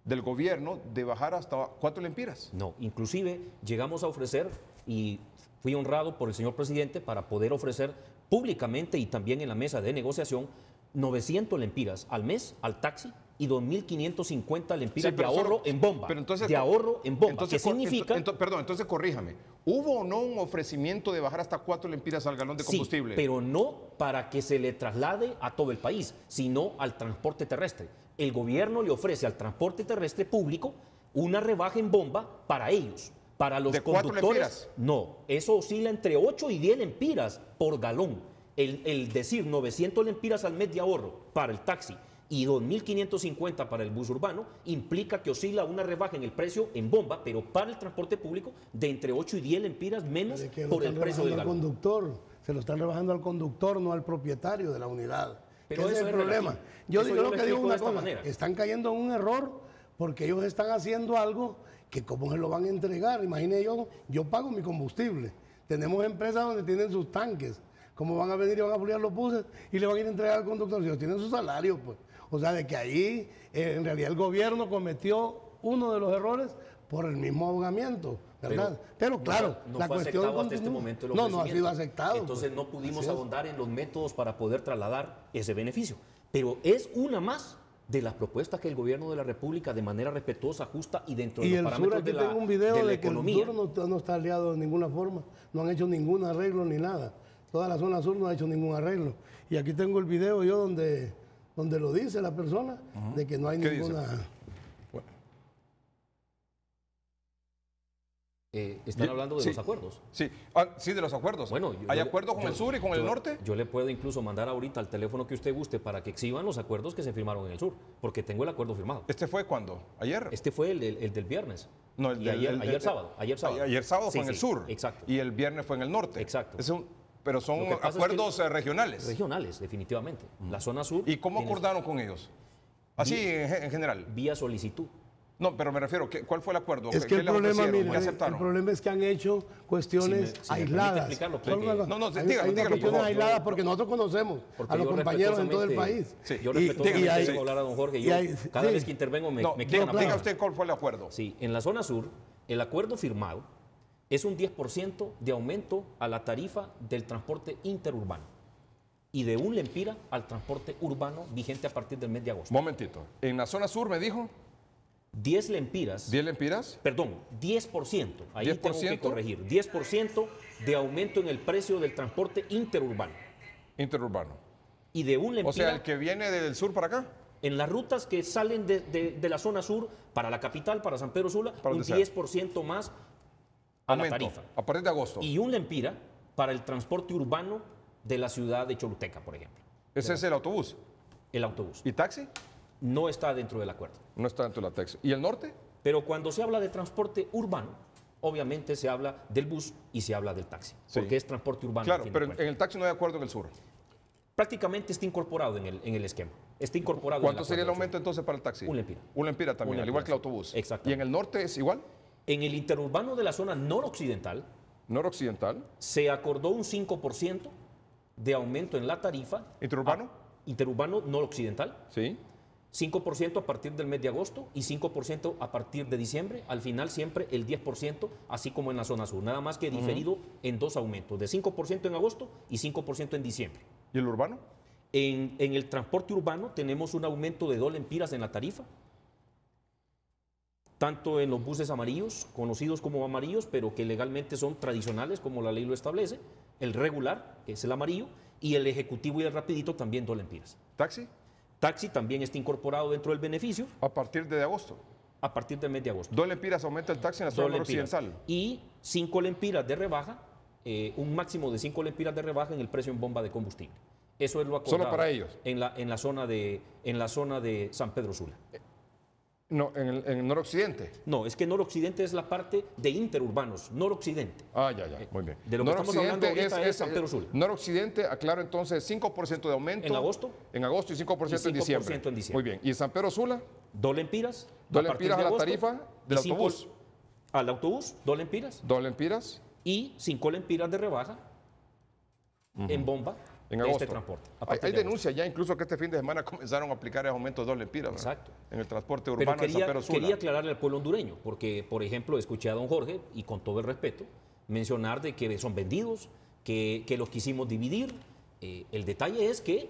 del gobierno de bajar hasta 4 lempiras. No, inclusive llegamos a ofrecer, y fui honrado por el señor presidente para poder ofrecer públicamente y también en la mesa de negociación 900 lempiras al mes al taxi y 2.550 lempiras Sí, de ahorro en bomba. Pero entonces, de ahorro en bomba. Entonces, ¿Qué significa? perdón, entonces corríjame. ¿Hubo o no un ofrecimiento de bajar hasta 4 lempiras al galón de combustible? Sí, pero no para que se le traslade a todo el país, sino al transporte terrestre. El gobierno le ofrece al transporte terrestre público una rebaja en bomba para ellos. Para los ¿De 4 conductores, lempiras? no. Eso oscila entre 8 y 10 lempiras por galón. El decir 900 lempiras al mes de ahorro para el taxi y 2.550 para el bus urbano implica que oscila una rebaja en el precio en bomba, pero para el transporte público de entre 8 y 10 lempiras menos por el precio del galón. Conductor, se lo están rebajando al conductor, no al propietario de la unidad. Pero Ese eso es el es problema. relativo. Yo Eso digo yo lo lo que digo explico una de esta cosa, manera. están cayendo en un error porque ellos están haciendo algo que cómo se lo van a entregar. Imagine yo pago mi combustible. Tenemos empresas donde tienen sus tanques. ¿Cómo van a venir y van a pulir los buses y le van a ir a entregar al conductor? Si ellos tienen su salario, pues. O sea, de que ahí en realidad el gobierno cometió uno de los errores por el mismo ahogamiento, ¿verdad? Pero claro, no la fue cuestión aceptado hasta este continúa. momento el No ha ofrecimiento. sido aceptado. Entonces pues. no pudimos Así es. ahondar en los métodos para poder trasladar ese beneficio. Pero es una más de las propuestas que el gobierno de la República, de manera respetuosa, justa y dentro de Y los el sur, parámetros aquí de la, tengo un video de la de que el economía. sur no está aliado de ninguna forma, no han hecho ningún arreglo ni nada. Toda la zona sur no ha hecho ningún arreglo. Y aquí tengo el video yo donde lo dice la persona, de que no hay ¿Qué ninguna... dice? Están hablando de Sí. los acuerdos. Sí, sí, de los acuerdos. Bueno, ¿Hay acuerdos con el sur y con el norte? Yo le puedo incluso mandar ahorita al teléfono que usted guste para que exhiban los acuerdos que se firmaron en el sur, porque tengo el acuerdo firmado. ¿Este fue cuándo? ¿Ayer? Este fue el del viernes. No, el Y del- ayer sábado. Ayer sábado. Ayer sábado Sí, fue en el sí, sur. Exacto. Y el viernes fue en el norte. Exacto. Pero son Lo que pasa es que acuerdos regionales. Regionales, definitivamente. La zona sur. ¿Y cómo tiene acordaron con ellos? Así en general. vía solicitud. No, pero me refiero, ¿cuál fue el acuerdo? Es que ¿Qué el les problema, ofrecieron? mire, ¿Qué aceptaron? el problema es que han hecho cuestiones Si me permite aisladas. explicarlo, Solo porque- una- No, no, hay- dígalo, hay unas dígalo, por cuestiones favor. aisladas porque nosotros conocemos Porque a los yo compañeros en todo el respetuosamente- país. Sí, Yo y- respetuosamente dígame, dejo sí. hablar a don Jorge. y Yo, hay- cada sí. vez que intervengo me No, quitan diga la usted cuál fue el acuerdo. Sí, en la zona sur, el acuerdo firmado es un 10% de aumento a la tarifa del transporte interurbano y de un lempira al transporte urbano vigente a partir del mes de agosto. Momentito. En la zona sur me dijo 10 lempiras, 10 lempiras. perdón, 10%, ahí tengo que 10%. corregir, 10% de aumento en el precio del transporte interurbano Interurbano. y de un lempira O sea, el que viene del sur para acá. en las rutas que salen de la zona sur para la capital, para San Pedro Sula, Para un donde sea. 10% más a Aumento, la tarifa. a partir de agosto. Y un lempira para el transporte urbano de la ciudad de Choluteca, por ejemplo. Ese es el autobús. El autobús. ¿Y taxi? No está dentro del acuerdo. No está dentro de la taxi. ¿Y el norte? Pero cuando se habla de transporte urbano, obviamente se habla del bus y se habla del taxi, Sí. porque es transporte urbano. Claro, a fin de pero cuentas. en el taxi no hay acuerdo en el sur. Prácticamente está incorporado en el esquema. Está incorporado. ¿Cuánto en sería el acuerdo aumento entonces para el taxi? Un lempira. Un lempira también, Un al igual que el lempira, sí. autobús. Exactamente. ¿Y en el norte es igual? En el interurbano de la zona noroccidental Noroccidental. se acordó un 5% de aumento en la tarifa. ¿Interurbano? Interurbano noroccidental. Sí. 5% a partir del mes de agosto y 5% a partir de diciembre. Al final siempre el 10%, así como en la zona sur. Nada más que diferido en dos aumentos, de 5% en agosto y 5% en diciembre. ¿Y el urbano? En el transporte urbano tenemos un aumento de 2 lempiras en la tarifa, tanto en los buses amarillos, conocidos como amarillos, pero que legalmente son tradicionales como la ley lo establece, el regular, que es el amarillo, y el ejecutivo y el rapidito también 2 lempiras. ¿Taxi? Taxi también está incorporado dentro del beneficio A partir de agosto. a partir del mes de agosto. 2 lempiras aumenta el taxi en la 2 zona lempiras. noroccidental. Y 5 lempiras de rebaja, un máximo de 5 lempiras de rebaja en el precio en bomba de combustible. Eso es lo acordado. Solo para ellos. En la zona de San Pedro Sula. No, en el noroccidente. No, es que noroccidente es la parte de interurbanos, noroccidente. Ah, ya, ya, muy bien. De lo que estamos hablando ahorita es San Pedro Sula. Noroccidente, aclaro entonces, 5% de aumento. ¿En agosto? En agosto y 5% en diciembre. 5% en diciembre. Muy bien. ¿Y San Pedro Sula? 2 lempiras. 2 a partir lempiras de a la agosto, tarifa del y 5 autobús. Al autobús, 2 lempiras. 2 lempiras Y 5 lempiras de rebaja en bomba en de agosto. este transporte. a Hay partir de agosto. denuncias ya, incluso que este fin de semana comenzaron a aplicar el aumento de 2 lempiras. ¿verdad? Exacto. En el transporte Pero urbano de San quería, Pedro Sula. quería aclararle al pueblo hondureño, porque, por ejemplo, escuché a don Jorge, y con todo el respeto, mencionar de que son vendidos, que los quisimos dividir. El detalle es que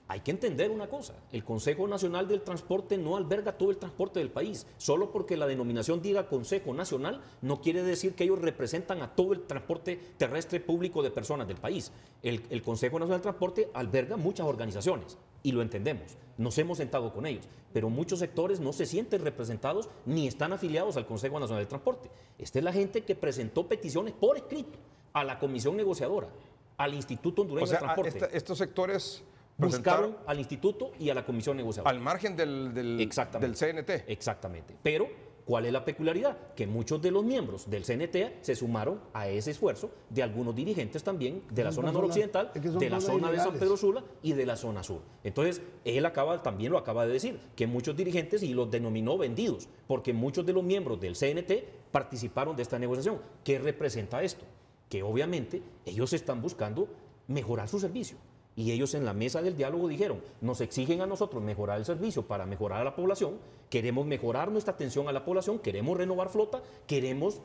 hay que entender una cosa, el Consejo Nacional del Transporte no alberga todo el transporte del país. Solo porque la denominación diga Consejo Nacional no quiere decir que ellos representan a todo el transporte terrestre público de personas del país. El Consejo Nacional del Transporte alberga muchas organizaciones y lo entendemos. Nos hemos sentado con ellos, pero muchos sectores no se sienten representados ni están afiliados al Consejo Nacional del Transporte. Esta es la gente que presentó peticiones por escrito a la Comisión Negociadora, al Instituto Hondureño O sea, de Transporte. estos sectores Buscaron presentaron al instituto y a la comisión negociadora. al margen del Exactamente. CNT. Exactamente. Pero, ¿cuál es la peculiaridad? Que muchos de los miembros del CNT se sumaron a ese esfuerzo de algunos dirigentes también de la Son zona personas- noroccidental, es que son de la personas zona de San ilegales. Pedro Sula y de la zona sur. Entonces, él también lo acaba de decir, que muchos dirigentes, y los denominó vendidos, porque muchos de los miembros del CNT participaron de esta negociación. ¿Qué representa esto? Que obviamente ellos están buscando mejorar su servicio. Y ellos en la mesa del diálogo dijeron, nos exigen a nosotros mejorar el servicio para mejorar a la población, queremos mejorar nuestra atención a la población, queremos renovar flota, queremos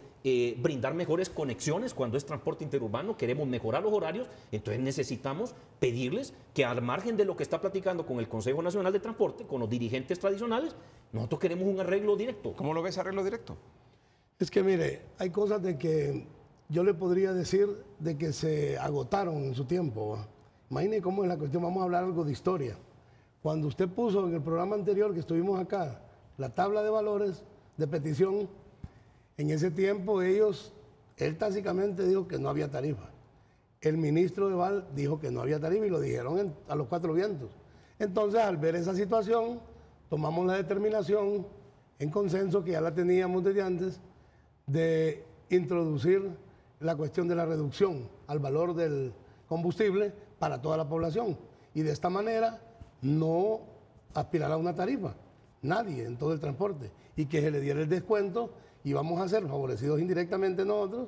brindar mejores conexiones cuando es transporte interurbano, queremos mejorar los horarios, entonces necesitamos pedirles que al margen de lo que está platicando con el Consejo Nacional de Transporte, con los dirigentes tradicionales, nosotros queremos un arreglo directo. ¿Cómo lo ves, arreglo directo? Es que mire, hay cosas de que yo le podría decir de que se agotaron en su tiempo, ¿va? Imagine cómo es la cuestión, vamos a hablar algo de historia. Cuando usted puso en el programa anterior que estuvimos acá, la tabla de valores de petición, en ese tiempo él tácitamente dijo que no había tarifa. El ministro de Val dijo que no había tarifa y lo dijeron a los cuatro vientos. Entonces, al ver esa situación, tomamos la determinación en consenso, que ya la teníamos desde antes, de introducir la cuestión de la reducción al valor del combustible para toda la población. Y de esta manera no aspirará a una tarifa, nadie en todo el transporte. Y que se le diera el descuento y vamos a ser favorecidos indirectamente nosotros,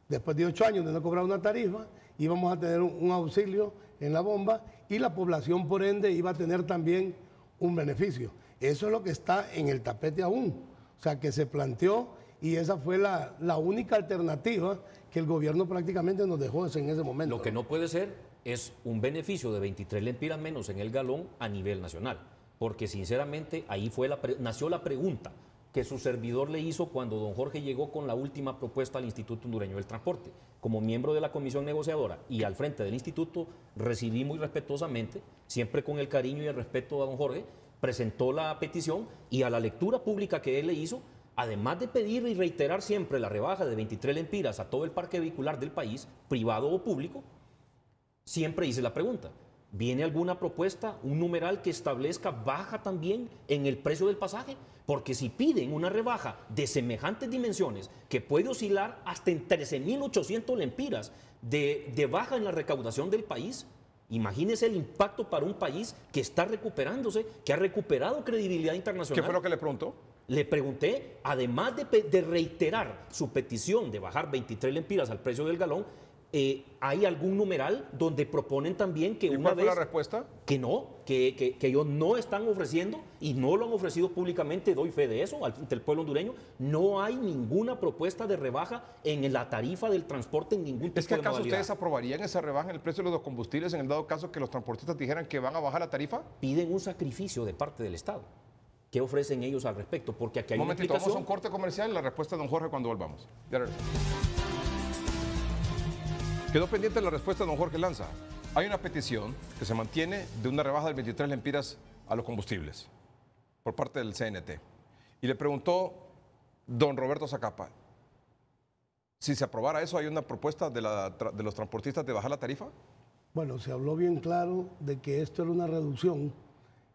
después de 8 años de no cobrar una tarifa, íbamos a tener un auxilio en la bomba y la población por ende iba a tener también un beneficio. Eso es lo que está en el tapete aún. O sea, que se planteó y esa fue la única alternativa que el gobierno prácticamente nos dejó en ese momento. Lo que no puede ser es un beneficio de 23 lempiras menos en el galón a nivel nacional, porque sinceramente ahí nació la pregunta que su servidor le hizo cuando don Jorge llegó con la última propuesta al Instituto Hondureño del Transporte. Como miembro de la comisión negociadora y al frente del instituto, recibí muy respetuosamente, siempre con el cariño y el respeto a don Jorge, presentó la petición y a la lectura pública que él le hizo, además de pedir y reiterar siempre la rebaja de 23 lempiras a todo el parque vehicular del país, privado o público, siempre hice la pregunta, ¿viene alguna propuesta, un numeral que establezca baja también en el precio del pasaje? Porque si piden una rebaja de semejantes dimensiones, que puede oscilar hasta en 13.800 lempiras de baja en la recaudación del país, imagínese el impacto para un país que está recuperándose, que ha recuperado credibilidad internacional. ¿Qué fue lo que le preguntó? Le pregunté, además de reiterar su petición de bajar 23 lempiras al precio del galón, ¿hay algún numeral donde proponen también que una vez... ¿Y cuál fue la respuesta? Que no, que ellos no están ofreciendo y no lo han ofrecido públicamente, doy fe de eso, ante el pueblo hondureño, no hay ninguna propuesta de rebaja en la tarifa del transporte en ningún tipo de ¿Es que acaso modalidad? ustedes aprobarían esa rebaja en el precio de los combustibles en el dado caso que los transportistas dijeran que van a bajar la tarifa? Piden un sacrificio de parte del Estado. ¿Qué ofrecen ellos al respecto? Porque aquí hay un una momentito, explicación. vamos a un corte comercial y la respuesta de don Jorge cuando volvamos. Ya regresamos. Quedó pendiente la respuesta de don Jorge Lanza. Hay una petición que se mantiene de una rebaja del 23 lempiras a los combustibles por parte del CNT. Y le preguntó don Roberto Zacapa, si se aprobara eso, ¿hay una propuesta de los transportistas de bajar la tarifa? Bueno, se habló bien claro de que esto era una reducción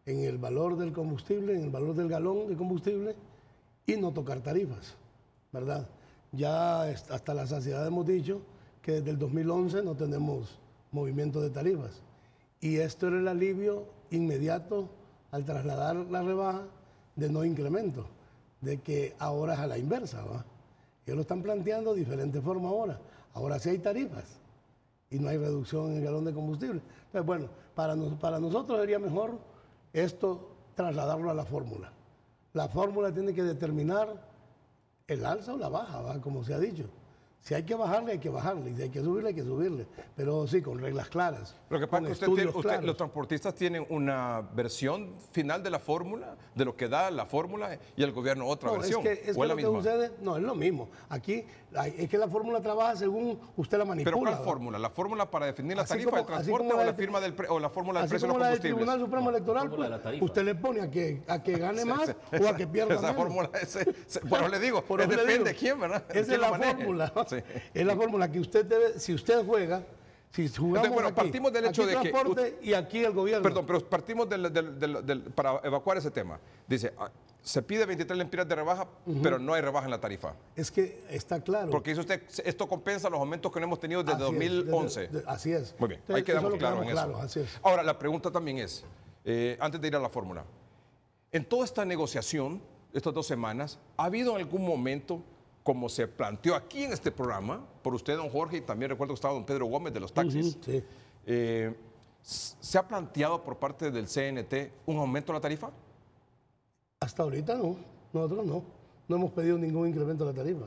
en el valor del combustible, en el valor del galón de combustible y no tocar tarifas, ¿verdad? Ya hasta la saciedad hemos dicho que desde el 2011 no tenemos movimiento de tarifas. Y esto era el alivio inmediato al trasladar la rebaja de no incremento, de que ahora es a la inversa, ¿va? Ellos lo están planteando de diferente forma ahora. Ahora sí hay tarifas y no hay reducción en el galón de combustible. Entonces, bueno, para nosotros sería mejor esto trasladarlo a la fórmula. La fórmula tiene que determinar el alza o la baja, ¿va? Como se ha dicho. Si hay que bajarle, hay que bajarle. Y si hay que subirle, hay que subirle. Pero sí, con reglas claras. Lo que pasa es que los transportistas tienen una versión final de la fórmula, de lo que da la fórmula, y el gobierno otra versión. Es que lo que sucede, no, es lo mismo. Aquí es que la fórmula trabaja según usted la manipula. ¿Pero cuál fórmula? ¿La fórmula para definir la tarifa del transporte o la fórmula del precio de los combustibles? Así como la del Tribunal Supremo Electoral, pues, usted le pone a que gane más o a que pierda menos. Esa fórmula, bueno, le digo, depende de quién, ¿verdad? Esa es la fórmula. Sí. Es la fórmula que usted debe, si usted juega, si jugamos entonces, aquí, partimos del hecho de que y aquí el gobierno. Perdón, pero partimos para evacuar ese tema. Dice, se pide 23 lempiras de rebaja, pero no hay rebaja en la tarifa. Es que está claro. Porque dice usted, esto compensa los aumentos que no hemos tenido desde 2011. Así es. Muy bien, ahí quedamos claros en eso. Así es. Ahora, la pregunta también es, antes de ir a la fórmula, en toda esta negociación, estas 2 semanas, ¿ha habido en algún momento, como se planteó aquí en este programa, por usted, don Jorge, y también recuerdo que estaba don Pedro Gómez de los taxis, sí, ¿Se ha planteado por parte del CNT un aumento de la tarifa? Hasta ahorita no, nosotros no hemos pedido ningún incremento de la tarifa.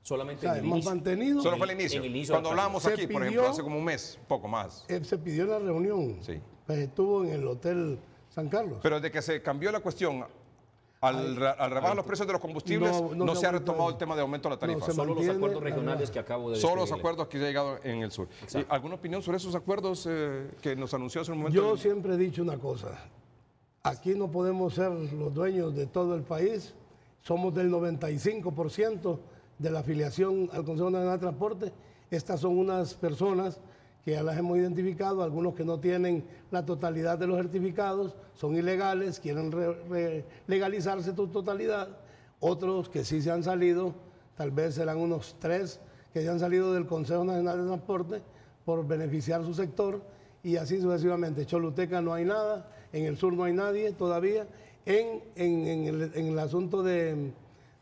Solamente O sea, en el hemos inicio. mantenido. Solo fue al inicio. en el inicio Cuando del plan. hablábamos Se aquí, por pidió- ejemplo, hace como un mes, poco más. Se pidió en la reunión, Sí. pues estuvo en el Hotel San Carlos. Pero desde que se cambió la cuestión, al rebajar los precios de los combustibles, no se ha retomado el tema de aumento de la tarifa. No, se Solo los mantiene acuerdos la regionales rebaja. que acabo de Solo los describirle. acuerdos que ya han llegado en el sur. Exacto. ¿Y alguna opinión sobre esos acuerdos que nos anunció hace un momento? Yo siempre he dicho una cosa, aquí no podemos ser los dueños de todo el país, somos del 95% de la afiliación al Consejo Nacional de Transporte, estas son unas personas que ya las hemos identificado, algunos que no tienen la totalidad de los certificados, son ilegales, quieren legalizarse su totalidad, otros que sí se han salido, tal vez serán unos 3 que se han salido del Consejo Nacional de Transporte por beneficiar su sector y así sucesivamente. Choluteca no hay nada, en el sur no hay nadie todavía, en el asunto de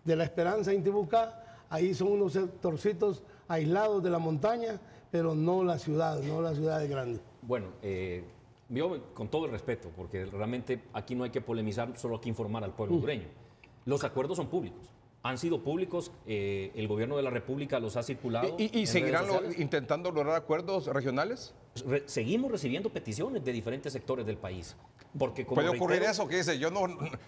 la Esperanza, Intibucá, ahí son unos sectorcitos aislados de la montaña, pero no las ciudades grandes. Bueno, yo con todo el respeto, porque realmente aquí no hay que polemizar, solo hay que informar al pueblo hondureño. Los acuerdos son públicos, han sido públicos, el gobierno de la República los ha circulado. ¿Y en seguirán redes sociales. intentando lograr acuerdos regionales? Seguimos recibiendo peticiones de diferentes sectores del país. Porque como Puede ocurrir reitero, eso, que dice,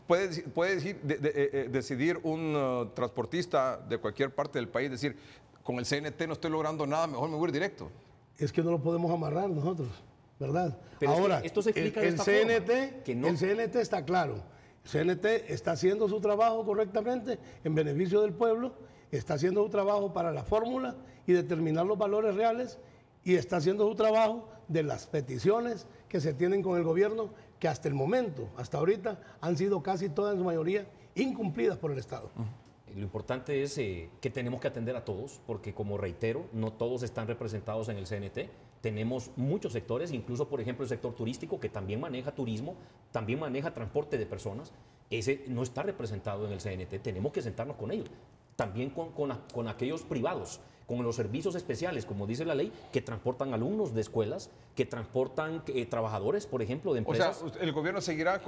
puede decidir un transportista de cualquier parte del país, decir, con el CNT no estoy logrando nada, mejor me voy a ir directo. Es que no lo podemos amarrar nosotros, ¿verdad? Pero es que ahora, esto se explica de el esta CNT, forma, que no- el CNT está claro. El CNT está haciendo su trabajo correctamente en beneficio del pueblo, está haciendo su trabajo para la fórmula y determinar los valores reales y está haciendo su trabajo de las peticiones que se tienen con el gobierno que hasta el momento, hasta ahorita, han sido casi todas en su mayoría incumplidas por el Estado. Lo importante es que tenemos que atender a todos, porque como reitero, no todos están representados en el CNT. Tenemos muchos sectores, incluso por ejemplo el sector turístico, que también maneja turismo, también maneja transporte de personas. Ese no está representado en el CNT. Tenemos que sentarnos con ellos. También con aquellos privados, con los servicios especiales, como dice la ley, que transportan alumnos de escuelas, que transportan trabajadores, por ejemplo, de O sea, empresas. el gobierno seguirá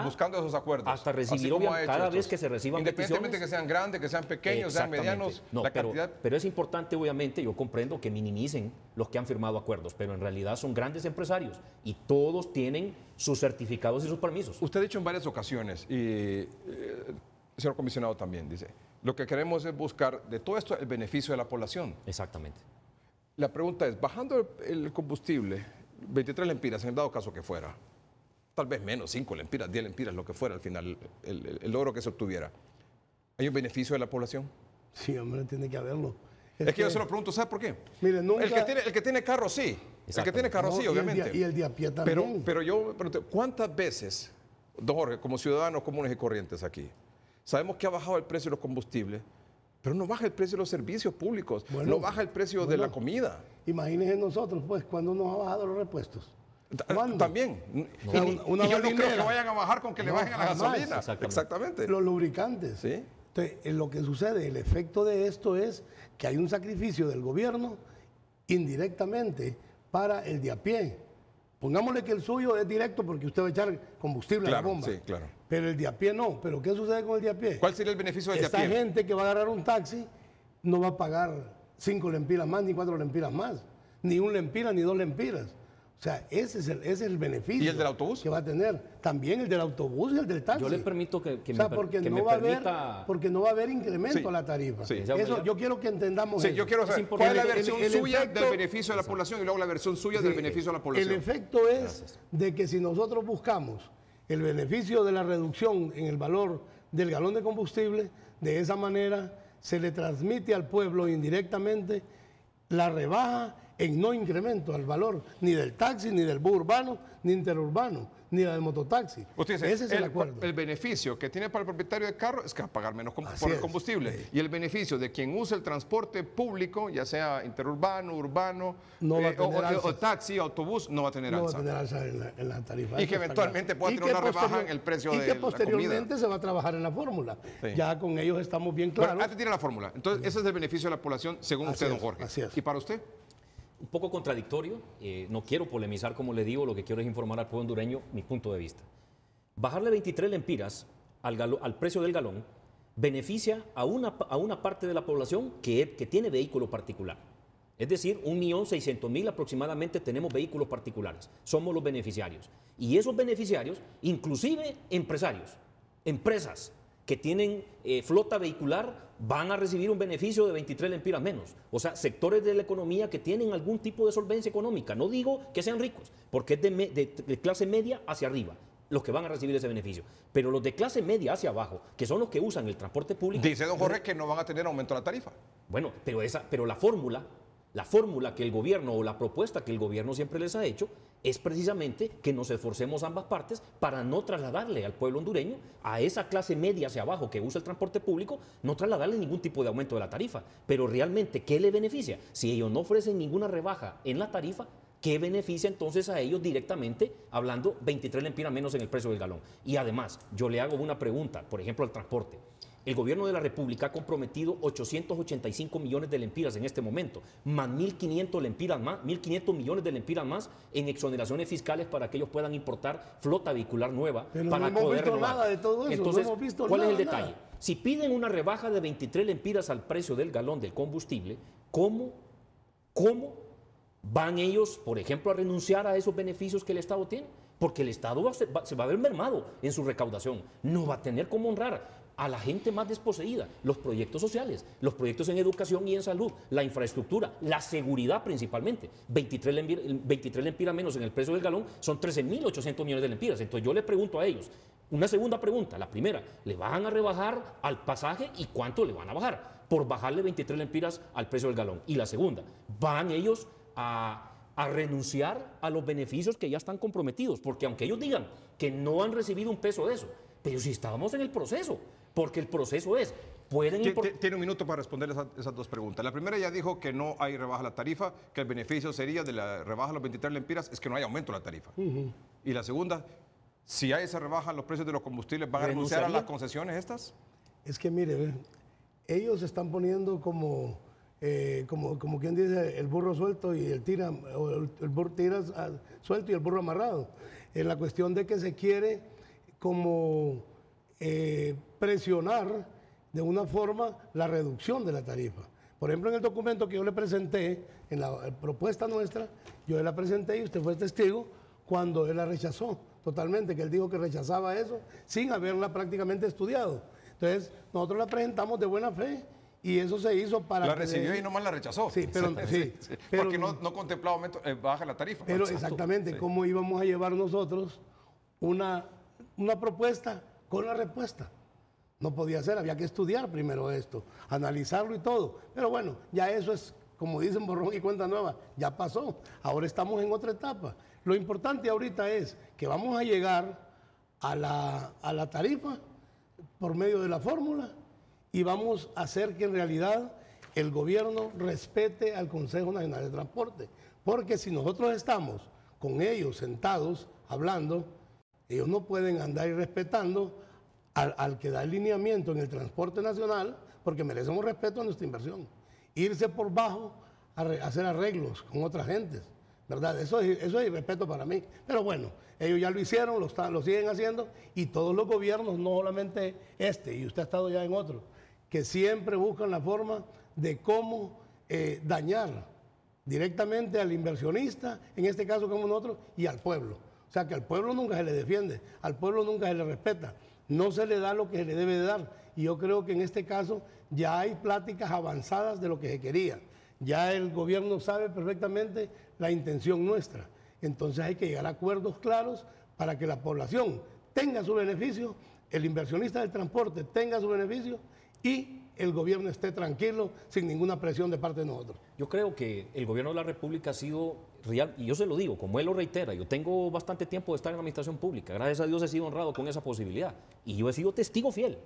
buscando esos acuerdos. hasta recibir, así como ha hecho cada estos. vez que se reciban Independientemente peticiones. que sean grandes, que sean pequeños, sean Exactamente. medianos, No, la cantidad... pero es importante, obviamente, yo comprendo que minimicen los que han firmado acuerdos, pero en realidad son grandes empresarios y todos tienen sus certificados y sus permisos. Usted ha dicho en varias ocasiones, y el señor comisionado también dice, lo que queremos es buscar de todo esto el beneficio de la población. Exactamente. La pregunta es, bajando el combustible, 23 lempiras, en el dado caso que fuera, tal vez menos, 5 lempiras, 10 lempiras, lo que fuera al final, el logro que se obtuviera, ¿hay un beneficio de la población? Sí, hombre, tiene que haberlo. Es que yo se lo pregunto, ¿sabe por qué? Mire, nunca- el que tiene carro sí, el que tiene carro No, sí, y el obviamente. y el de a pie también. Pero yo me pregunto, ¿cuántas veces, don Jorge, como ciudadanos comunes y corrientes aquí, sabemos que ha bajado el precio de los combustibles, pero no baja el precio de los servicios públicos, Bueno, no baja el precio de la comida? Imagínense nosotros, pues, cuando nos ha bajado los repuestos. ¿Cuándo? También. O sea, una y yo no creo que gasolinera. vayan a bajar con que le No, bajen a la jamás. gasolina. Exactamente. Exactamente. Los lubricantes. Sí. Entonces, lo que sucede, el efecto de esto es que hay un sacrificio del gobierno indirectamente para el de a pie. Pongámosle que el suyo es directo porque usted va a echar combustible a la Claro, bomba. sí, claro. Pero el de a pie no. ¿Pero qué sucede con el de a pie? ¿Cuál sería el beneficio del de a Esta pie? gente que va a agarrar un taxi no va a pagar 5 lempiras más, ni 4 lempiras más, ni 1 lempira, ni 2 lempiras. O sea, ese es el beneficio. ¿Y el del autobús? Que va a tener. También el del autobús y el del taxi. Yo le permito que O sea, me, porque que no me va a permita... haber, porque no va a haber incremento Sí. a la tarifa. Sí. Eso, yo quiero que entendamos Sí, eso. yo quiero Es saber importante. cuál es la El- versión el suya efecto- del beneficio de la población y luego la versión suya del Sí, beneficio de la población. El efecto es Gracias. de que si nosotros buscamos el beneficio de la reducción en el valor del galón de combustible, de esa manera se le transmite al pueblo indirectamente la rebaja en no incremento al valor ni del taxi, ni del bus urbano, ni interurbano, ni del mototaxi. Usted dice, Ese es el acuerdo. el beneficio que tiene para el propietario de carro es que va a pagar menos Así por el es. combustible. Sí. Y el beneficio de quien usa el transporte público, ya sea interurbano, urbano, No va a tener o alzas. taxi, autobús, no va a tener No va a alza. tener alza en la tarifa. Y eso que está eventualmente claro. pueda Y tener que una rebaja posterior- en el precio y de que la posteriormente comida. se va a trabajar en la fórmula. Sí. Ya con ellos estamos bien Bueno, claros. antes tiene la fórmula. Entonces, ese es el beneficio de la población según Así usted, don es, Jorge. así es. ¿Y para usted? un poco contradictorio, no quiero polemizar como le digo, lo que quiero es informar al pueblo hondureño mi punto de vista. Bajarle 23 lempiras al precio del galón beneficia a una parte de la población que tiene vehículo particular. Es decir, 1.600.000 aproximadamente tenemos vehículos particulares. Somos los beneficiarios. Y esos beneficiarios, inclusive empresarios, empresas que tienen flota vehicular, van a recibir un beneficio de 23 lempiras menos. O sea, sectores de la economía que tienen algún tipo de solvencia económica. No digo que sean ricos, porque es de clase media hacia arriba los que van a recibir ese beneficio. Pero los de clase media hacia abajo, que son los que usan el transporte público... Dice don Jorge que no van a tener aumento de la tarifa. Bueno, pero la fórmula que el gobierno o la propuesta que el gobierno siempre les ha hecho es precisamente que nos esforcemos ambas partes para no trasladarle al pueblo hondureño, a esa clase media hacia abajo que usa el transporte público, no trasladarle ningún tipo de aumento de la tarifa. Pero realmente, ¿qué le beneficia? Si ellos no ofrecen ninguna rebaja en la tarifa, ¿qué beneficia entonces a ellos directamente, hablando 23 lempiras menos en el precio del galón? Y además, yo le hago una pregunta, por ejemplo, al transporte. El gobierno de la República ha comprometido 885 millones de lempiras en este momento, más 1.500 millones de lempiras más en exoneraciones fiscales para que ellos puedan importar flota vehicular nueva. Pero para no hemos poder visto renovar. nada de todo eso. Entonces, no hemos visto ¿cuál nada, es el detalle? nada. Si piden una rebaja de 23 lempiras al precio del galón del combustible, ¿cómo van ellos, por ejemplo, a renunciar a esos beneficios que el Estado tiene? Porque el Estado se va a ver mermado en su recaudación. No va a tener cómo honrar a la gente más desposeída, los proyectos sociales, los proyectos en educación y en salud, la infraestructura, la seguridad principalmente. 23 lempiras menos en el precio del galón son 13.800 millones de lempiras. Entonces yo les pregunto a ellos, una segunda pregunta, la primera, ¿le van a rebajar al pasaje y cuánto le van a bajar? Por bajarle 23 lempiras al precio del galón. Y la segunda, ¿van ellos a renunciar a los beneficios que ya están comprometidos? Porque aunque ellos digan que no han recibido un peso de eso, pero si estábamos en el proceso, porque el proceso es, Tiene un minuto para responder esas dos preguntas. La primera ya dijo que no hay rebaja a la tarifa, que el beneficio sería de la rebaja a los 23 lempiras, es que no hay aumento de la tarifa. Y la segunda, si hay esa rebaja en los precios de los combustibles, ¿van a renunciar a las concesiones estas? Es que mire, ellos se están poniendo como quien dice, el burro suelto y el burro tira suelto y el burro amarrado. En la cuestión de que se quiere como presionar de una forma la reducción de la tarifa. Por ejemplo, en el documento que yo le presenté, en la propuesta nuestra, yo la presenté y usted fue testigo cuando él la rechazó totalmente, que él dijo que rechazaba eso sin haberla prácticamente estudiado. Entonces, nosotros la presentamos de buena fe y eso se hizo para... La recibió y nomás la rechazó. Sí, pero... sí, pero porque no contemplaba aumento, baja la tarifa. Pero exactamente, sí. ¿Cómo íbamos a llevar nosotros una propuesta con la respuesta? No podía ser, había que estudiar primero esto, analizarlo y todo. Pero bueno, ya eso es, como dicen, borrón y cuenta nueva, ya pasó. Ahora estamos en otra etapa. Lo importante ahorita es que vamos a llegar a la tarifa por medio de la fórmula y vamos a hacer que en realidad el gobierno respete al Consejo Nacional de Transporte. Porque si nosotros estamos con ellos sentados hablando, ellos no pueden andar irrespetando al que da el lineamiento en el transporte nacional, porque merecemos respeto a nuestra inversión. Irse por bajo a hacer arreglos con otras gentes, ¿verdad? Eso es irrespeto para mí. Pero bueno, ellos ya lo hicieron, lo siguen haciendo, y todos los gobiernos, no solamente y usted ha estado ya en otro, que siempre buscan la forma de cómo dañar directamente al inversionista, en este caso como nosotros, y al pueblo. O sea que al pueblo nunca se le defiende, al pueblo nunca se le respeta. No se le da lo que se le debe de dar. Y yo creo que en este caso ya hay pláticas avanzadas de lo que se quería. Ya el gobierno sabe perfectamente la intención nuestra. Entonces hay que llegar a acuerdos claros para que la población tenga su beneficio, el inversionista del transporte tenga su beneficio y el gobierno esté tranquilo, sin ninguna presión de parte de nosotros. Yo creo que el gobierno de la República ha sido real, y yo se lo digo, como él lo reitera, yo tengo bastante tiempo de estar en la administración pública, gracias a Dios he sido honrado con esa posibilidad, y yo he sido testigo fiel.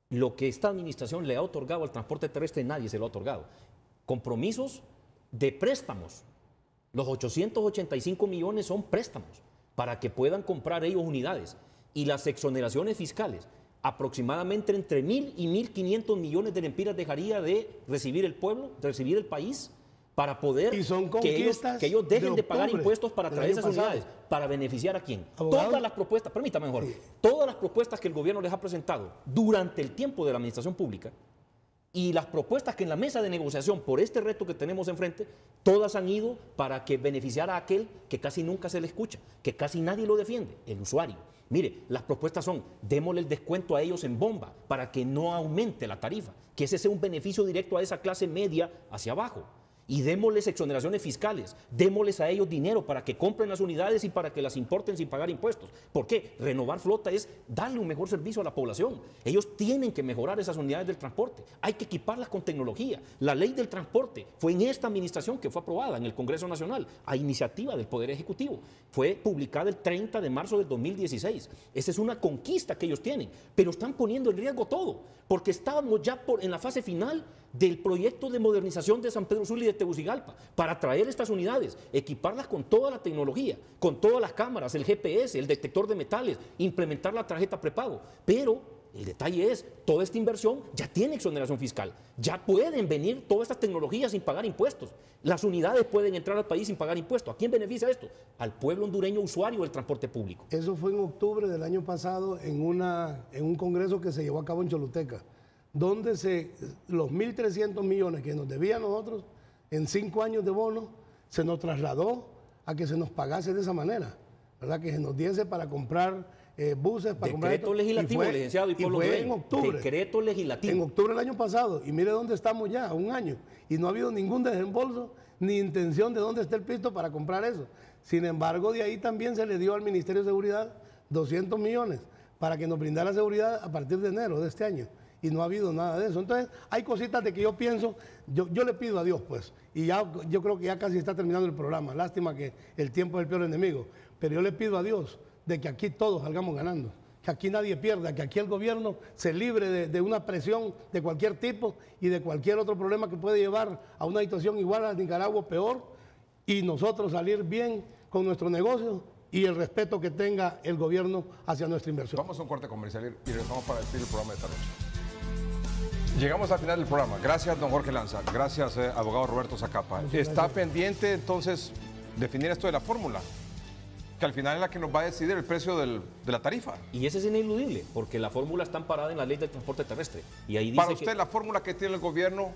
Lo que esta administración le ha otorgado al transporte terrestre, nadie se lo ha otorgado. Compromisos de préstamos. Los 885 millones son préstamos para que puedan comprar ellos unidades, y las exoneraciones fiscales, aproximadamente entre 1.000 y 1.500 millones de lempiras dejaría de recibir el pueblo, de recibir el país, para poder Y son que ellos dejen de pagar octubre impuestos para del traer año esas pasado. unidades. ¿Para beneficiar a quién? ¿Abogado? Todas las propuestas, permítame mejor, Sí. todas las propuestas que el gobierno les ha presentado durante el tiempo de la administración pública y las propuestas que en la mesa de negociación por este reto que tenemos enfrente, todas han ido para que beneficiara a aquel que casi nunca se le escucha, que casi nadie lo defiende, el usuario. Mire, las propuestas son, démosle el descuento a ellos en bomba para que no aumente la tarifa, que ese sea un beneficio directo a esa clase media hacia abajo. Y démosles exoneraciones fiscales, démosles a ellos dinero para que compren las unidades y para que las importen sin pagar impuestos. ¿Por qué? Renovar flota es darle un mejor servicio a la población. Ellos tienen que mejorar esas unidades del transporte. Hay que equiparlas con tecnología. La ley del transporte fue en esta administración que fue aprobada en el Congreso Nacional a iniciativa del Poder Ejecutivo. Fue publicada el 30 de marzo del 2016. Esa es una conquista que ellos tienen, pero están poniendo en riesgo todo, porque estábamos ya en la fase final del proyecto de modernización de San Pedro Sula y de Tegucigalpa para traer estas unidades, equiparlas con toda la tecnología, con todas las cámaras, el GPS, el detector de metales, implementar la tarjeta prepago. Pero el detalle es, toda esta inversión ya tiene exoneración fiscal, ya pueden venir todas estas tecnologías sin pagar impuestos. Las unidades pueden entrar al país sin pagar impuestos. ¿A quién beneficia esto? Al pueblo hondureño usuario del transporte público. Eso fue en octubre del año pasado en un congreso que se llevó a cabo en Choluteca, donde los 1.300 millones que nos debía a nosotros en 5 años de bono, se nos trasladó a que se nos pagase de esa manera, ¿verdad? Que se nos diese para comprar buses, para comprar... Decreto legislativo, licenciado y pueblo fue en hondureño. octubre. Decreto legislativo. En octubre del año pasado, y mire dónde estamos ya, 1 año, y no ha habido ningún desembolso ni intención de dónde está el pisto para comprar eso. Sin embargo, de ahí también se le dio al Ministerio de Seguridad 200 millones para que nos brindara seguridad a partir de enero de este año. Y no ha habido nada de eso. Entonces, hay cositas de que yo pienso, yo le pido a Dios, pues, y ya yo creo que ya casi está terminando el programa. Lástima que el tiempo es el peor enemigo. Pero yo le pido a Dios de que aquí todos salgamos ganando, que aquí nadie pierda, que aquí el gobierno se libre de una presión de cualquier tipo y de cualquier otro problema que puede llevar a una situación igual a Nicaragua, peor, y nosotros salir bien con nuestro negocio y el respeto que tenga el gobierno hacia nuestra inversión. Vamos a un corte comercial y regresamos para despedir el programa de esta noche. Llegamos al final del programa. Gracias, don Jorge Lanza. Gracias, abogado Roberto Zacapa. Está pendiente, entonces, definir esto de la fórmula, que al final es la que nos va a decidir el precio de la tarifa. Y ese es ineludible, porque la fórmula está amparada en la ley del transporte terrestre. Y ahí dice Para usted, la fórmula que tiene el gobierno,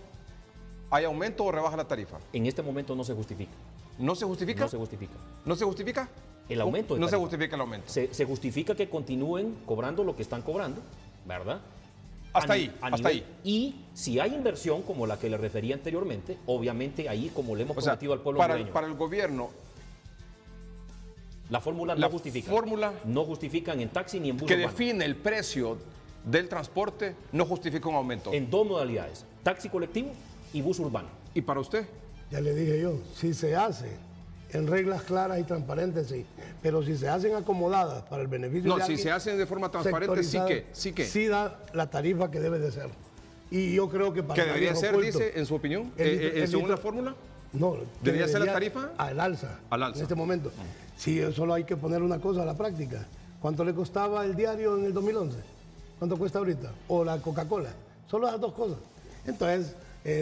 ¿hay aumento o rebaja la tarifa? En este momento no se justifica. ¿No se justifica? No se justifica. ¿No se justifica? El aumento de No se tarifa. justifica el aumento. Se justifica que continúen cobrando lo que están cobrando, ¿verdad? Hasta ahí, hasta ahí. Y si hay inversión como la que le refería anteriormente, obviamente ahí, como le hemos prometido al pueblo hondureño, para el gobierno, la fórmula no justifica. Fórmula no justifican en taxi ni en bus que urbano. define el precio del transporte no justifica un aumento. En 2 modalidades, taxi colectivo y bus urbano. ¿Y para usted? Ya le dije yo, si se hace en reglas claras y transparentes, sí. Pero si se hacen acomodadas para el beneficio No, de si alguien, se hacen de forma transparente, sí que. Sí da la tarifa que debe de ser. Y yo creo que para... ¿Que debería ser, oculto, dice, en su opinión, el según litro- la fórmula? No. ¿Debería ser la tarifa? Al alza. Al alza. En este momento. Sí, solo hay que poner una cosa a la práctica. ¿Cuánto le costaba el diario en el 2011? ¿Cuánto cuesta ahorita? O la Coca-Cola. Solo las 2 cosas. Entonces,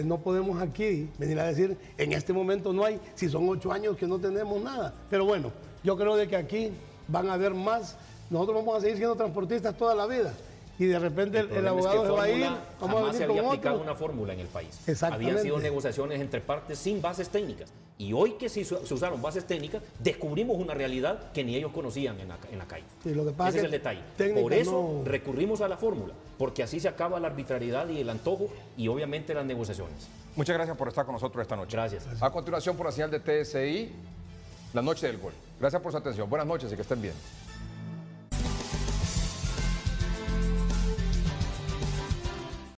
no podemos aquí venir a decir, en este momento no hay, si son 8 años que no tenemos nada. Pero bueno, yo creo de que aquí van a haber más. Nosotros vamos a seguir siendo transportistas toda la vida. Y de repente el abogado se va a ir, vamos a jamás se venir había con aplicado otro. una fórmula en el país. Exactamente. Habían sido negociaciones entre partes sin bases técnicas. Y hoy que se usaron bases técnicas, descubrimos una realidad que ni ellos conocían en la calle. Sí, lo que pasa Ese es que el detalle. técnica Por eso no- recurrimos a la fórmula, porque así se acaba la arbitrariedad y el antojo y obviamente las negociaciones. Muchas gracias por estar con nosotros esta noche. Gracias. A continuación, por la señal de TSI, la noche del gol. Gracias por su atención. Buenas noches y que estén bien.